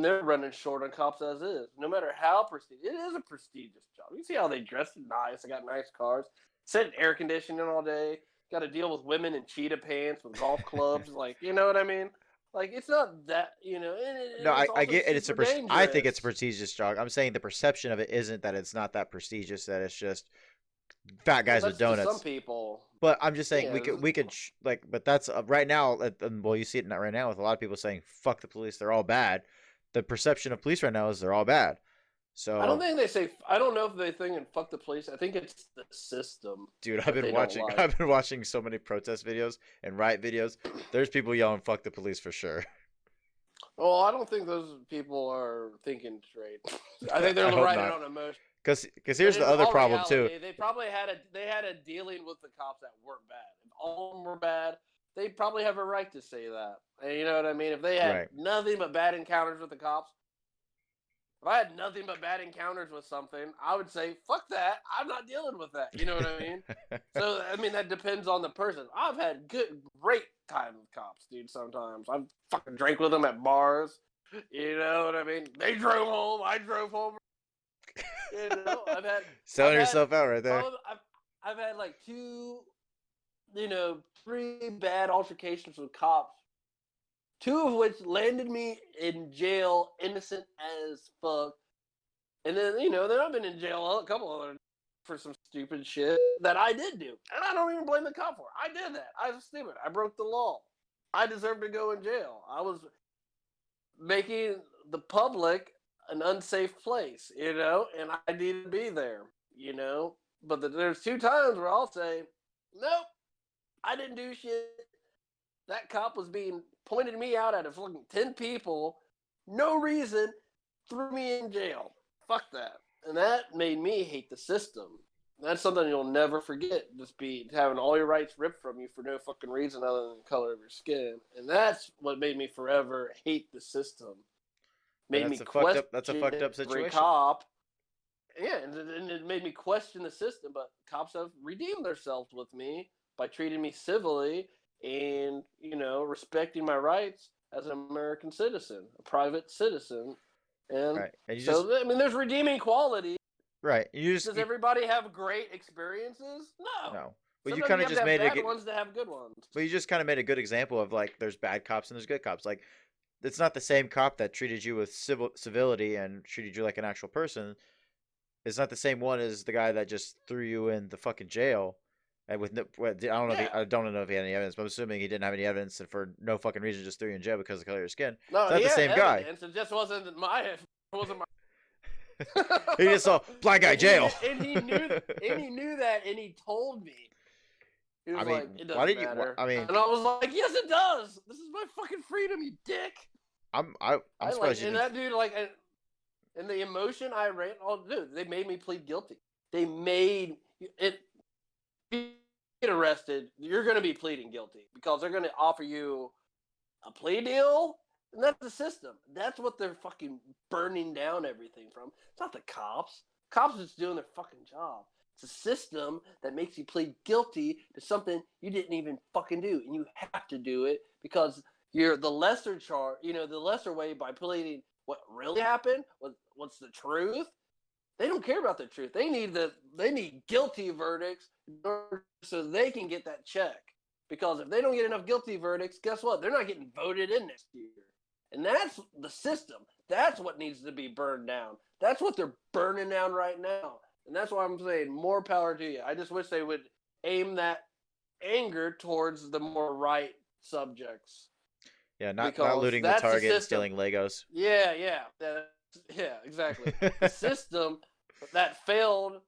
they're running short on cops as is. No matter how prestigious, it is a prestigious job. You see how they dress nice. They got nice cars, sit in air conditioning all day. Got to deal with women in cheetah pants with golf clubs. Like, you know what I mean? Like, it's not that, No, I get it. I think it's a dangerous. prestigious job. I'm saying the perception of it isn't that it's not that prestigious. That it's just fat guys with That's to donuts. some people. But I'm just saying Yeah, we could like, but that's right now. Well, you see it right now with a lot of people saying "fuck the police," they're all bad. The perception of police right now is they're all bad. So I don't think they say. I don't know if they think and fuck the police. I think it's the system. dude, I've been watching. Like. I've been watching so many protest videos and riot videos. There's people yelling "fuck the police" for sure. Well, I don't think those people are thinking straight. I think they're riding on emotion. Because here's the other problem too. They probably had a dealing with the cops that weren't bad. If all of them were bad, they probably have a right to say that. And you know what I mean? If they had nothing but bad encounters with the cops, if I had nothing but bad encounters with something, I would say, fuck that. I'm not dealing with that. You know what I mean? So, I mean, that depends on the person. I've had great time with cops, dude, sometimes. I've fucking drank with them at bars. You know what I mean? They drove home. I drove home. You know, selling yourself out right there. I've had like 3 bad altercations with cops. 2 of which landed me in jail, innocent as fuck. And then, then I've been in jail a couple other for some stupid shit that I did do. And I don't even blame the cop for it. I did that. I was stupid. I broke the law. I deserve to go in jail. I was making the public an unsafe place, and I need to be there, But there's 2 times where I'll say, nope, I didn't do shit. That cop was pointed me out at a fucking 10 people, no reason, threw me in jail. Fuck that. And that made me hate the system. That's something you'll never forget. Just having all your rights ripped from you for no fucking reason other than the color of your skin. And that's what made me forever hate the system. That's a fucked up situation. Cop. Yeah, and it made me question the system. But cops have redeemed themselves with me by treating me civilly and, respecting my rights as an American citizen, a private citizen. And, there's redeeming quality. Right. Does everybody have great experiences? No. No. But you Sometimes kind you of have just to have made bad ones to have good ones. But you just kind of made a good example of like there's bad cops and there's good cops. Like it's not the same cop that treated you with civility and treated you like an actual person. It's not the same one as the guy that just threw you in the fucking jail. And with no, I don't know if I don't know if he had any evidence, but I'm assuming he didn't have any evidence and for no fucking reason just threw you in jail because of the color of your skin. No, It's not the same guy. It just wasn't my. It wasn't my. He just saw black guy jail. And he knew that, and he told me. He was like, "It doesn't matter." And I was like, "Yes, it does. This is my fucking freedom, you dick." I'm surprised like, you and that dude and the emotion I ran. Oh, dude, they made me plead guilty. They made it. You get arrested, you're going to be pleading guilty because they're going to offer you a plea deal, and that's the system. That's what they're fucking burning down everything from. It's not the cops. Cops are just doing their fucking job. It's a system that makes you plead guilty to something you didn't even fucking do, and you have to do it because you're the lesser charge. The lesser way by pleading what really happened. What's the truth? They don't care about the truth. They need guilty verdicts so they can get that check. Because if they don't get enough guilty verdicts, guess what? They're not getting voted in next year. And that's the system. That's what needs to be burned down. That's what they're burning down right now. And that's why I'm saying more power to you. I just wish they would aim that anger towards the more right subjects. Yeah, not looting the Target and stealing Legos. Yeah, exactly. The system that failed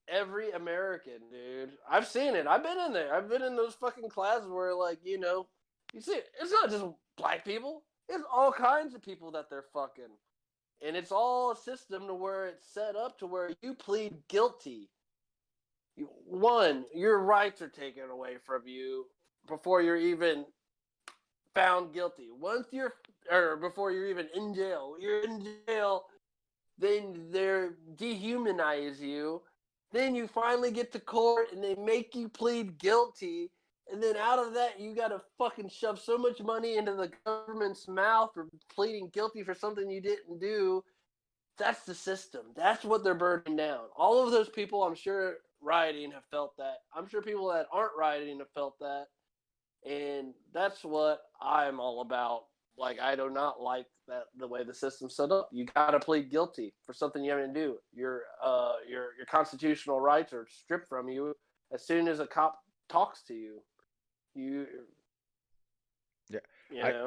every American, dude. I've seen it. I've been in there. I've been in those fucking classes where, like, you see it. It's not just black people. It's all kinds of people that they're fucking. And it's all a system to where it's set up to where you plead guilty. Your rights are taken away from you before you're even found guilty. Before you're even in jail. You're in jail, then they dehumanize you. Then you finally get to court and they make you plead guilty. And then out of that, you got to fucking shove so much money into the government's mouth for pleading guilty for something you didn't do. That's the system. That's what they're burning down. All of those people, I'm sure, rioting have felt that. I'm sure people that aren't rioting have felt that. And that's what I'm all about. Like, I do not like that the way the system's set up. You gotta plead guilty for something you haven't do. Your constitutional rights are stripped from you as soon as a cop talks to you.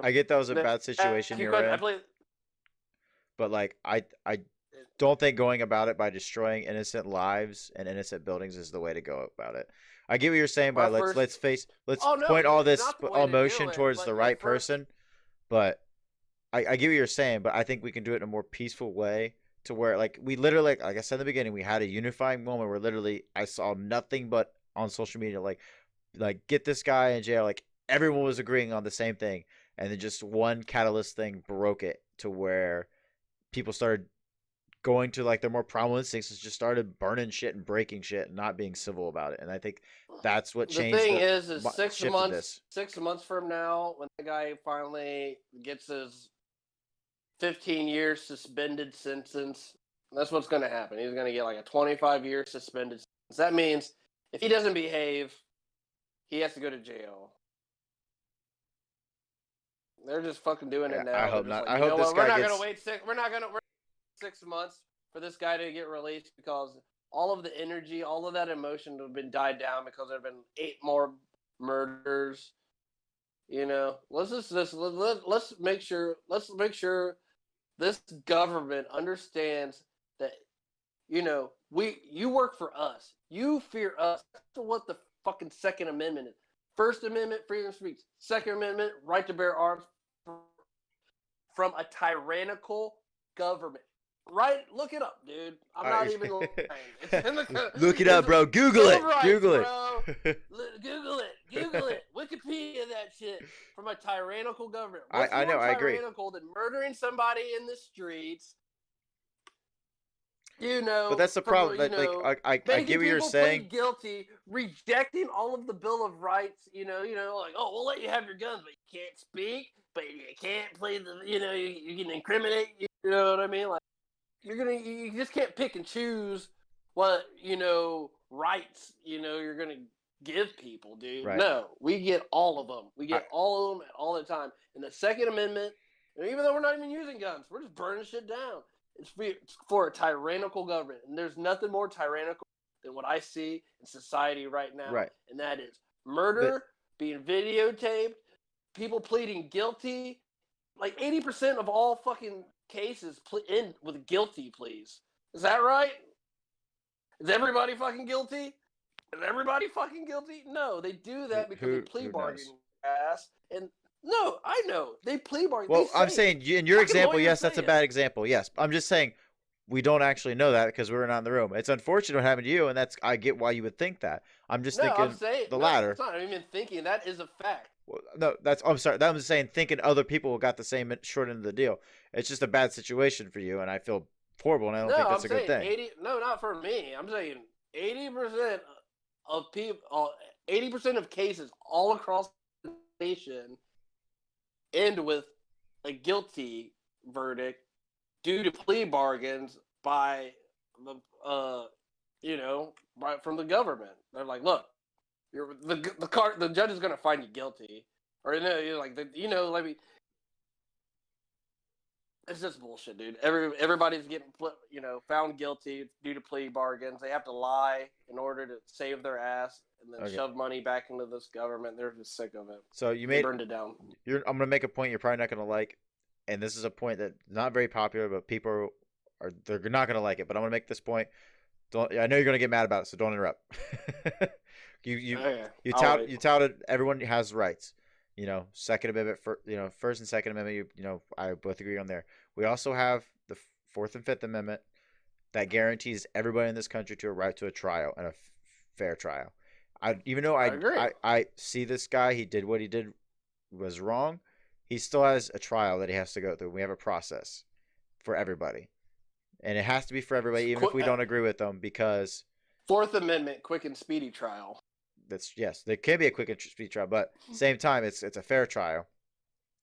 I get that was a bad situation you're in. But like, I don't think going about it by destroying innocent lives and innocent buildings is the way to go about it. I get what you're saying by let's point all this emotion towards the right person. But I get what you're saying, but I think we can do it in a more peaceful way to where, like, we literally, like I said in the beginning, we had a unifying moment where literally I saw nothing but on social media, like get this guy in jail. Like, everyone was agreeing on the same thing. And then just one catalyst thing broke it to where people started going to, like, their more primal instincts, just started burning shit and breaking shit and not being civil about it. And I think that's what changed. The thing is 6 months from now, when the guy finally gets his 15-year suspended sentence, that's what's going to happen. He's going to get like a 25-year suspended sentence. That means if he doesn't behave, he has to go to jail. They're just fucking doing it now. I hope not. Like, I hope this guy gets... We're not gonna wait 6 months for this guy to get released because all of the energy, all of that emotion have been died down because there have been 8 more murders. Let's make sure this government understands that, you work for us. You fear us. That's what the fucking Second Amendment is. First Amendment, freedom of speech. Second Amendment, right to bear arms from a tyrannical government. Right? Look it up, dude. I'm not even lying. Look it up, bro. Google it. Google it. Google it. Wikipedia that shit. From a tyrannical government. I know. I agree. Tyrannical than murdering somebody in the streets. But that's the problem. I get what you're saying. Plead guilty, rejecting all of the Bill of Rights. Like, oh, we'll let you have your guns, but you can't speak, but you can't play you can incriminate. You know what I mean? Like, you just can't pick and choose what rights you're gonna give people, dude. Right. No, we get all of them. We get all of them all the time. And the Second Amendment, even though we're not even using guns, we're just burning shit down. It's for a tyrannical government, and there's nothing more tyrannical than what I see in society right now, Right. and that is murder, being videotaped, people pleading guilty. Like 80% of all fucking cases end with guilty pleas. Is that right? Is everybody fucking guilty? Is everybody fucking guilty? No, they do that because they plea bargain ass. And no, I know they plea bargain. Well, I'm saying in your example, yes, that's a bad example. Yes, I'm just saying we don't actually know that because we were not in the room. It's unfortunate what happened to you, and I get why you would think that. I'm just thinking the latter. It's not even thinking. That is a fact. Well, no, I'm sorry. I'm just saying thinking other people got the same short end of the deal. It's just a bad situation for you, and I feel horrible, and I don't think that's a good thing. Not for me. I'm saying 80% of people, 80% of cases all across the nation end with a guilty verdict due to plea bargains by from the government. They're like, look, the judge is going to find you guilty, or it's just bullshit, dude. Everybody's getting found guilty due to plea bargains. They have to lie in order to save their ass and then shove money back into this government. They're just sick of it. So they burned it down. I'm going to make a point you're probably not going to like, and this is a point that's not very popular, but people they're not going to like it. But I'm going to make this point. I know you're going to get mad about it, so don't interrupt. You touted everyone has rights. Second Amendment, First and Second Amendment. I both agree on there. We also have the Fourth and Fifth Amendment that guarantees everybody in this country to a right to a trial and a fair trial. Even though I see this guy, he did what he did was wrong. He still has a trial that he has to go through. We have a process for everybody, and it has to be for everybody, even if we don't agree with them, because Fourth Amendment, quick and speedy trial. Yes, there can be a quick and speedy trial, but same time, it's a fair trial.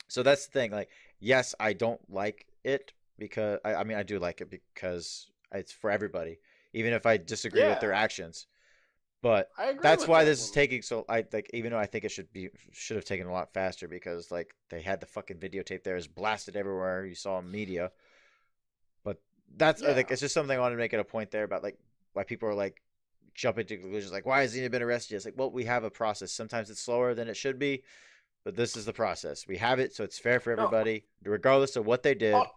So that's the thing. Like, yes, I don't like it because I do like it because it's for everybody, even if I disagree with their actions. But that's why this is taking so. Even though I think it should have taken a lot faster because they had the fucking videotape there, is blasted everywhere. You saw in media, but that's it's just something I wanted to make it a point there about why people are jumping to conclusions why hasn't he been arrested? It's well, we have a process. Sometimes it's slower than it should be, but this is the process. We have it, so it's fair for everybody, regardless of what they did. I'm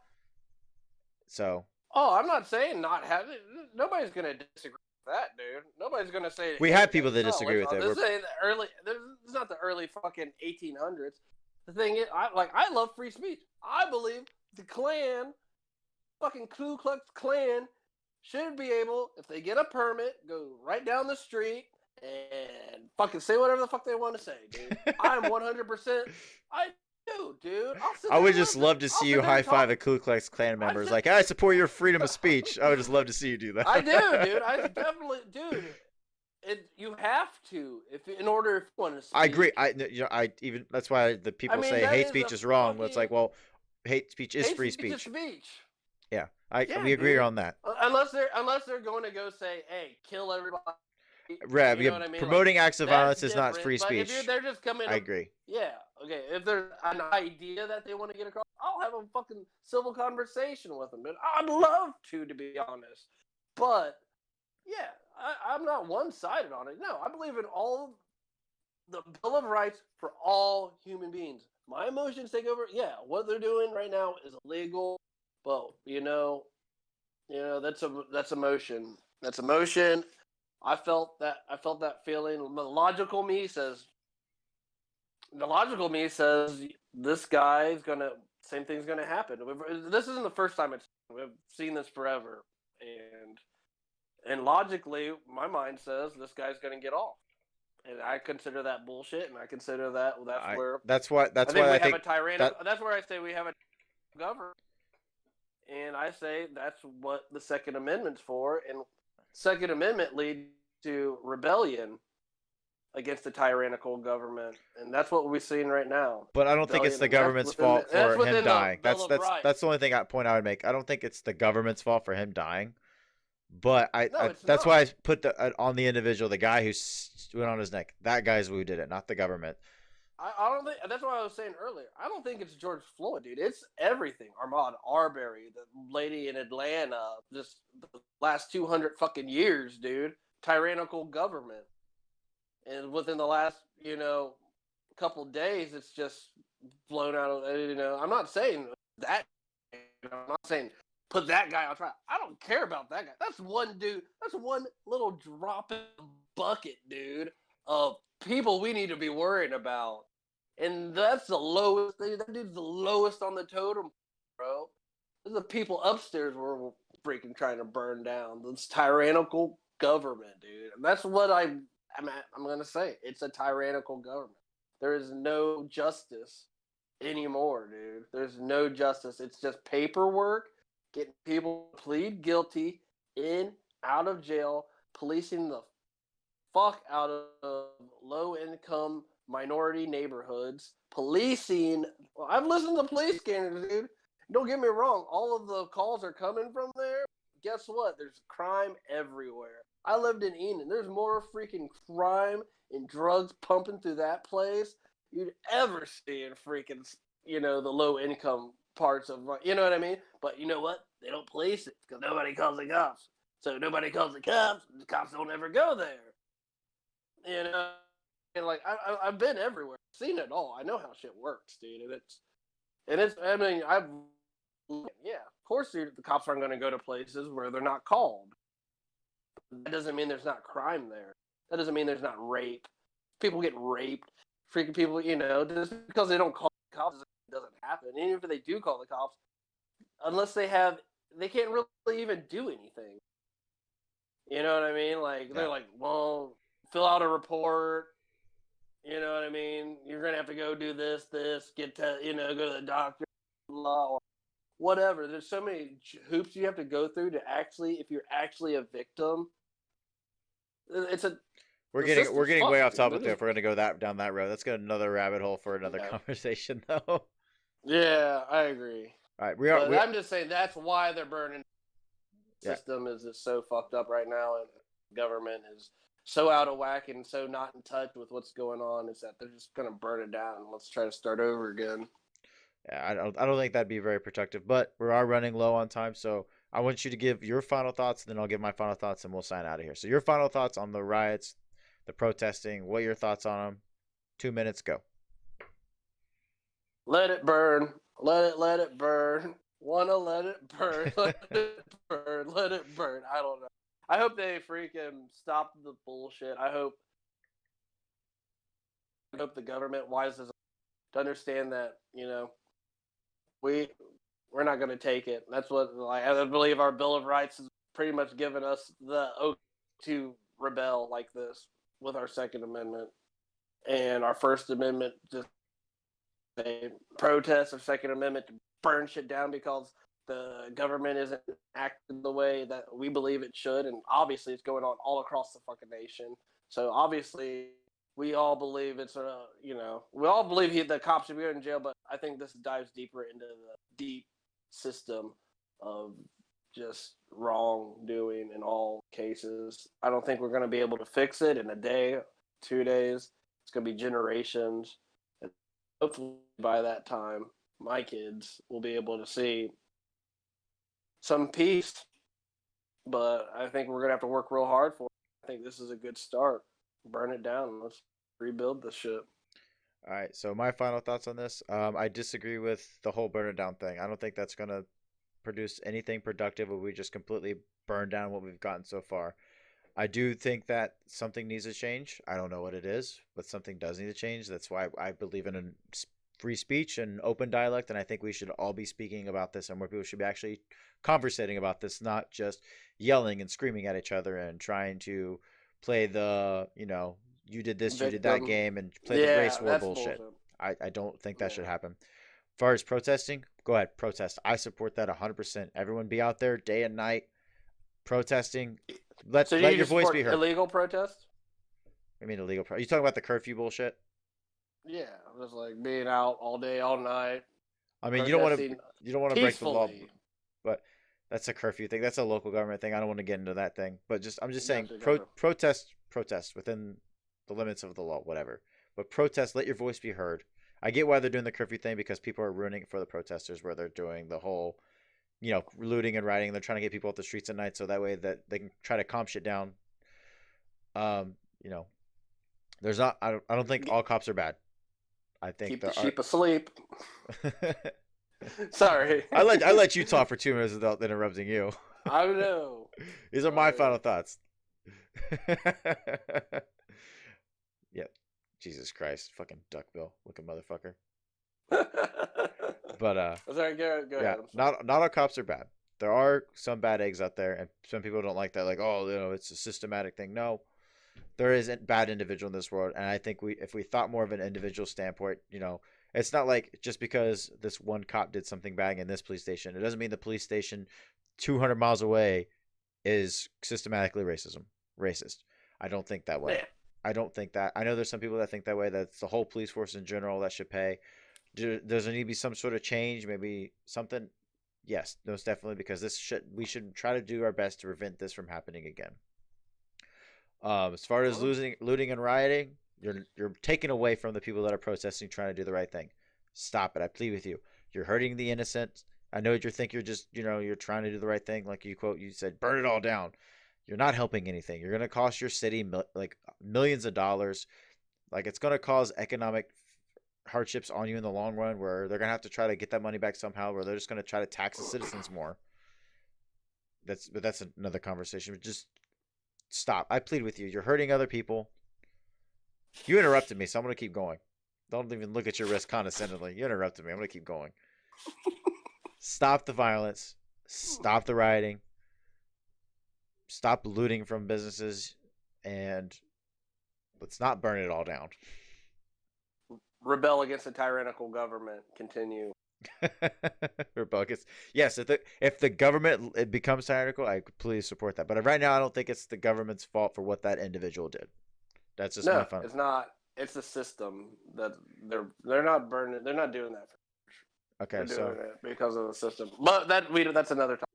not saying not have it. Nobody's gonna disagree with that, dude. Nobody's gonna say we have people that disagree with it. This is not the early fucking 1800s. The thing is, I love free speech. I believe the Klan, fucking Ku Klux Klan, should be able, if they get a permit, go right down the street and fucking say whatever the fuck they want to say, dude. I'm 100%. I do, dude. I would just love to see you high five a Ku Klux Klan members. I support your freedom of speech. I would just love to see you do that. I do, dude. I definitely, dude. You have to in order if you want to speak. I agree. Even that's why the people say hate speech is wrong. But it's hate speech is free speech. Hate speech is speech. Yeah, we agree on that. Unless they're going to go say, "Hey, kill everybody." Right, what I mean? Promoting acts of violence is not free speech. But if they're just coming, I agree. Yeah, okay. If there's an idea that they want to get across, I'll have a fucking civil conversation with them. But I'd love to be honest. But yeah, I'm not one-sided on it. No, I believe in all the Bill of Rights for all human beings. My emotions take over. Yeah, what they're doing right now is illegal. But that's emotion. That's emotion. I felt that feeling. The logical me says this guy's same thing's gonna happen. This isn't the first time we've seen this forever, and logically, my mind says this guy's gonna get off, and I consider that bullshit, and I consider that's where I think a tyrannical. That's where I say we have a government. And I say that's what the Second Amendment's for. And Second Amendment leads to rebellion. against the tyrannical government, and that's what we're seeing right now. But I don't think it's the government's fault for him dying. That's the only point I would make. I don't think it's the government's fault for him dying. But that's why I put on the individual, the guy who went on his neck. That guy's who did it, not the government. I don't think that's what I was saying earlier. I don't think it's George Floyd, dude. It's everything. Ahmaud Arbery, the lady in Atlanta, just the last 200 fucking years, dude. Tyrannical government, and within the last couple days, it's just blown out of. I'm not saying that. I'm not saying put that guy on trial. I don't care about that guy. That's one dude. That's one little drop in the bucket, dude, of people we need to be worrying about. And that's the lowest. That dude's the lowest on the totem, bro. There's the people upstairs we're freaking trying to burn down. This tyrannical government, dude. And that's what I'm gonna say. It's a tyrannical government. There is no justice anymore, dude. There's no justice. It's just paperwork, getting people to plead guilty, in, out of jail, policing the fuck out of low-income minority neighborhoods, policing. Well, I've listened to police scanners, dude. Don't get me wrong. All of the calls are coming from there. Guess what? There's crime everywhere. I lived in Enid. There's more freaking crime and drugs pumping through that place you'd ever see in freaking, the low-income parts of, you know what I mean? But you know what? They don't police it because nobody calls the cops. So nobody calls the cops don't ever go there. And like I've been everywhere, seen it all. I know how shit works, dude. And it's. I mean, of course, the cops aren't going to go to places where they're not called. That doesn't mean there's not crime there. That doesn't mean there's not rape. People get raped. Freaking people, just because they don't call the cops, it doesn't happen. And even if they do call the cops, unless they can't really even do anything. You know what I mean? Like they're like, well, fill out a report. You know what I mean? You're going to have to go do this, get to, go to the doctor, blah, or whatever. There's so many hoops you have to go through to actually, if you're actually a victim, we're getting way off topic there if we're going to go down that road. That's another rabbit hole for another conversation, though. Yeah, I agree. All right, I'm just saying that's why they're burning. The system is just so fucked up right now, and government is so out of whack and so not in touch with what's going on. Is that they're just gonna burn it down and let's try to start over again. Yeah, I don't think that'd be very productive, but we are running low on time, so I want you to give your final thoughts, and then I'll give my final thoughts, and we'll sign out of here. So your final thoughts on the riots, the protesting, what are your thoughts on them? 2 minutes, go. Let it burn. Let it burn. Wanna let it burn. Let it burn. Let it burn. I don't know. I hope they freaking stop the bullshit. I hope the government wises to understand that, we're not going to take it. That's what I believe our Bill of Rights has pretty much given us the oath to rebel like this with our Second Amendment and our First Amendment, just a protest of Second Amendment to burn shit down because the government isn't acting the way that we believe it should, and obviously it's going on all across the fucking nation. So obviously we all believe we all believe the cops should be in jail, but I think this dives deeper into the deep system of just wrongdoing in all cases. I don't think we're going to be able to fix it in a day, 2 days. It's going to be generations. And hopefully by that time, my kids will be able to see some peace. But I think we're going to have to work real hard for it. I think this is a good start. Burn it down. Let's rebuild this shit. All right, so my final thoughts on this. I disagree with the whole burn it down thing. I don't think that's going to produce anything productive if we just completely burn down what we've gotten so far. I do think that something needs to change. I don't know what it is, but something does need to change. That's why I believe in free speech and open dialect, and I think we should all be speaking about this and more people should be actually conversating about this, not just yelling and screaming at each other and trying to play the, you did this, you did that game and play the race war bullshit. I don't think that should happen. As far as protesting, go ahead, protest. I support that 100%. Everyone be out there day and night protesting. Let your voice be heard. Illegal protest? I mean illegal. Are you talking about the curfew bullshit? Yeah, just like being out all day, all night. I mean, protesting you don't want to break the law, peacefully. but that's a curfew thing. That's a local government thing. I don't want to get into that thing. But I'm just saying, Gotcha. protest within the limits of the law, whatever. But protest, let your voice be heard. I get why they're doing the curfew thing because people are ruining it for the protesters, where they're doing the whole, looting and rioting. They're trying to get people off the streets at night, so that way that they can try to calm shit down. You know, there's not. I don't think all cops are bad. I think Keep the sheep asleep. Sorry. I let you talk for 2 minutes without interrupting you. I know. These are my final thoughts. Yep. Jesus Christ, fucking duckbill looking motherfucker. But Sorry, go yeah, ahead. not all cops are bad. There are some bad eggs out there, and some people don't like that. Like, oh, it's a systematic thing. No, there is a bad individual in this world, and I think if we thought more of an individual standpoint, it's not like just because this one cop did something bad in this police station, it doesn't mean the police station 200 miles away is systematically racist. I don't think that way. Yeah. I don't think that. I know there's some people that think that way. That's the whole police force in general that should pay. Does there need to be some sort of change? Maybe something? Yes, most definitely, because we should try to do our best to prevent this from happening again. As far as looting and rioting, you're taking away from the people that are protesting, trying to do the right thing. Stop it! I plead with you. You're hurting the innocent. I know you think you're just you're trying to do the right thing, like you said, burn it all down. You're not helping anything. You're gonna cost your city like millions of dollars. Like, it's gonna cause economic hardships on you in the long run, where they're gonna have to try to get that money back somehow, where they're just gonna try to tax the citizens more. That's another conversation. But just stop. I plead with you. You're hurting other people. You interrupted me, so I'm gonna keep going. Don't even look at your wrist condescendingly. You interrupted me. I'm gonna keep going. Stop the violence. Stop the rioting. Stop looting from businesses, and let's not burn it all down. Rebel against a tyrannical government. Continue. Rebel against, yes. If the government becomes tyrannical, I completely support that. But right now, I don't think it's the government's fault for what that individual did. That's just my fun. It's not. It's the system that they're not burning. They're not doing that. Okay, they're doing it because of the system. But that's another topic.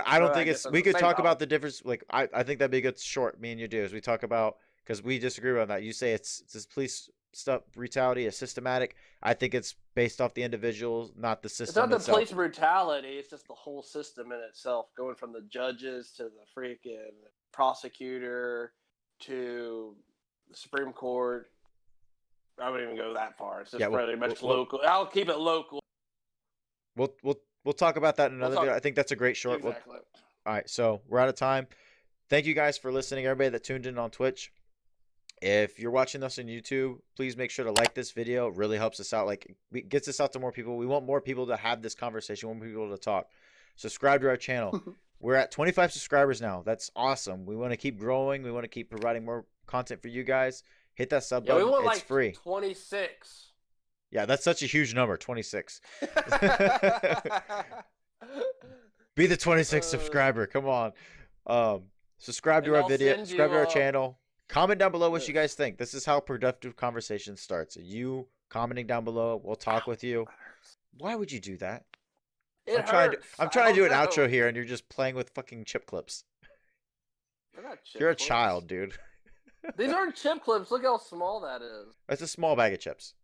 I don't think we could talk about the difference. Like, I think that'd be a good short me and you do is we talk about, because we disagree on that. You say it's this police stuff, brutality is systematic. I think it's based off the individual, not the system. It's not the police brutality. It's just the whole system in itself, going from the judges to the freaking prosecutor to the Supreme Court. I wouldn't even go that far. It's just pretty much local. I'll keep it local. We'll talk about that in another video. I think that's a great short. Exactly. All right, so we're out of time. Thank you guys for listening, everybody that tuned in on Twitch. If you're watching us on YouTube, please make sure to like this video. It really helps us out. Like, it gets us out to more people. We want more people to have this conversation. We want more people to talk. Subscribe to our channel. We're at 25 subscribers now. That's awesome. We want to keep growing. We want to keep providing more content for you guys. Hit that sub button. We want it's free. 26. Yeah, that's such a huge number, 26. Be the 26th subscriber. Come on. Subscribe to our video. Subscribe to our channel. Comment down below what you guys think. This is how productive conversation starts. You commenting down below. We'll talk with you. Why would you do that? I'm trying to do an outro here, and you're just playing with fucking chip clips. You're a child, dude. These aren't chip clips. Look how small that is. It's a small bag of chips.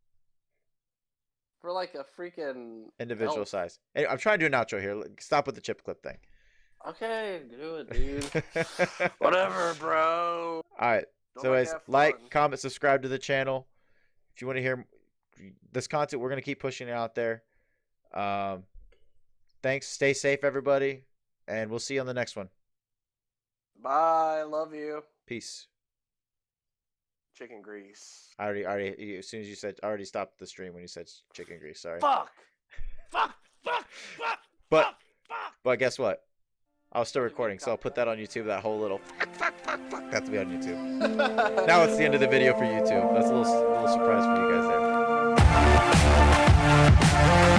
For like a freaking individual size. Anyway, I'm trying to do an outro here. Stop with the chip clip thing. Okay, do it, dude. Whatever, bro. All right. So, guys, like, comment, subscribe to the channel. If you want to hear this content, we're going to keep pushing it out there. Thanks. Stay safe, everybody. And we'll see you on the next one. Bye. Love you. Peace. Chicken grease. I already, as soon as you said, I already stopped the stream when you said chicken grease. Sorry. Fuck. But guess what? I was still recording, so I'll put that on YouTube. That whole little fuck. That to be on YouTube. Now it's the end of the video for YouTube. That's a little surprise for you guys there.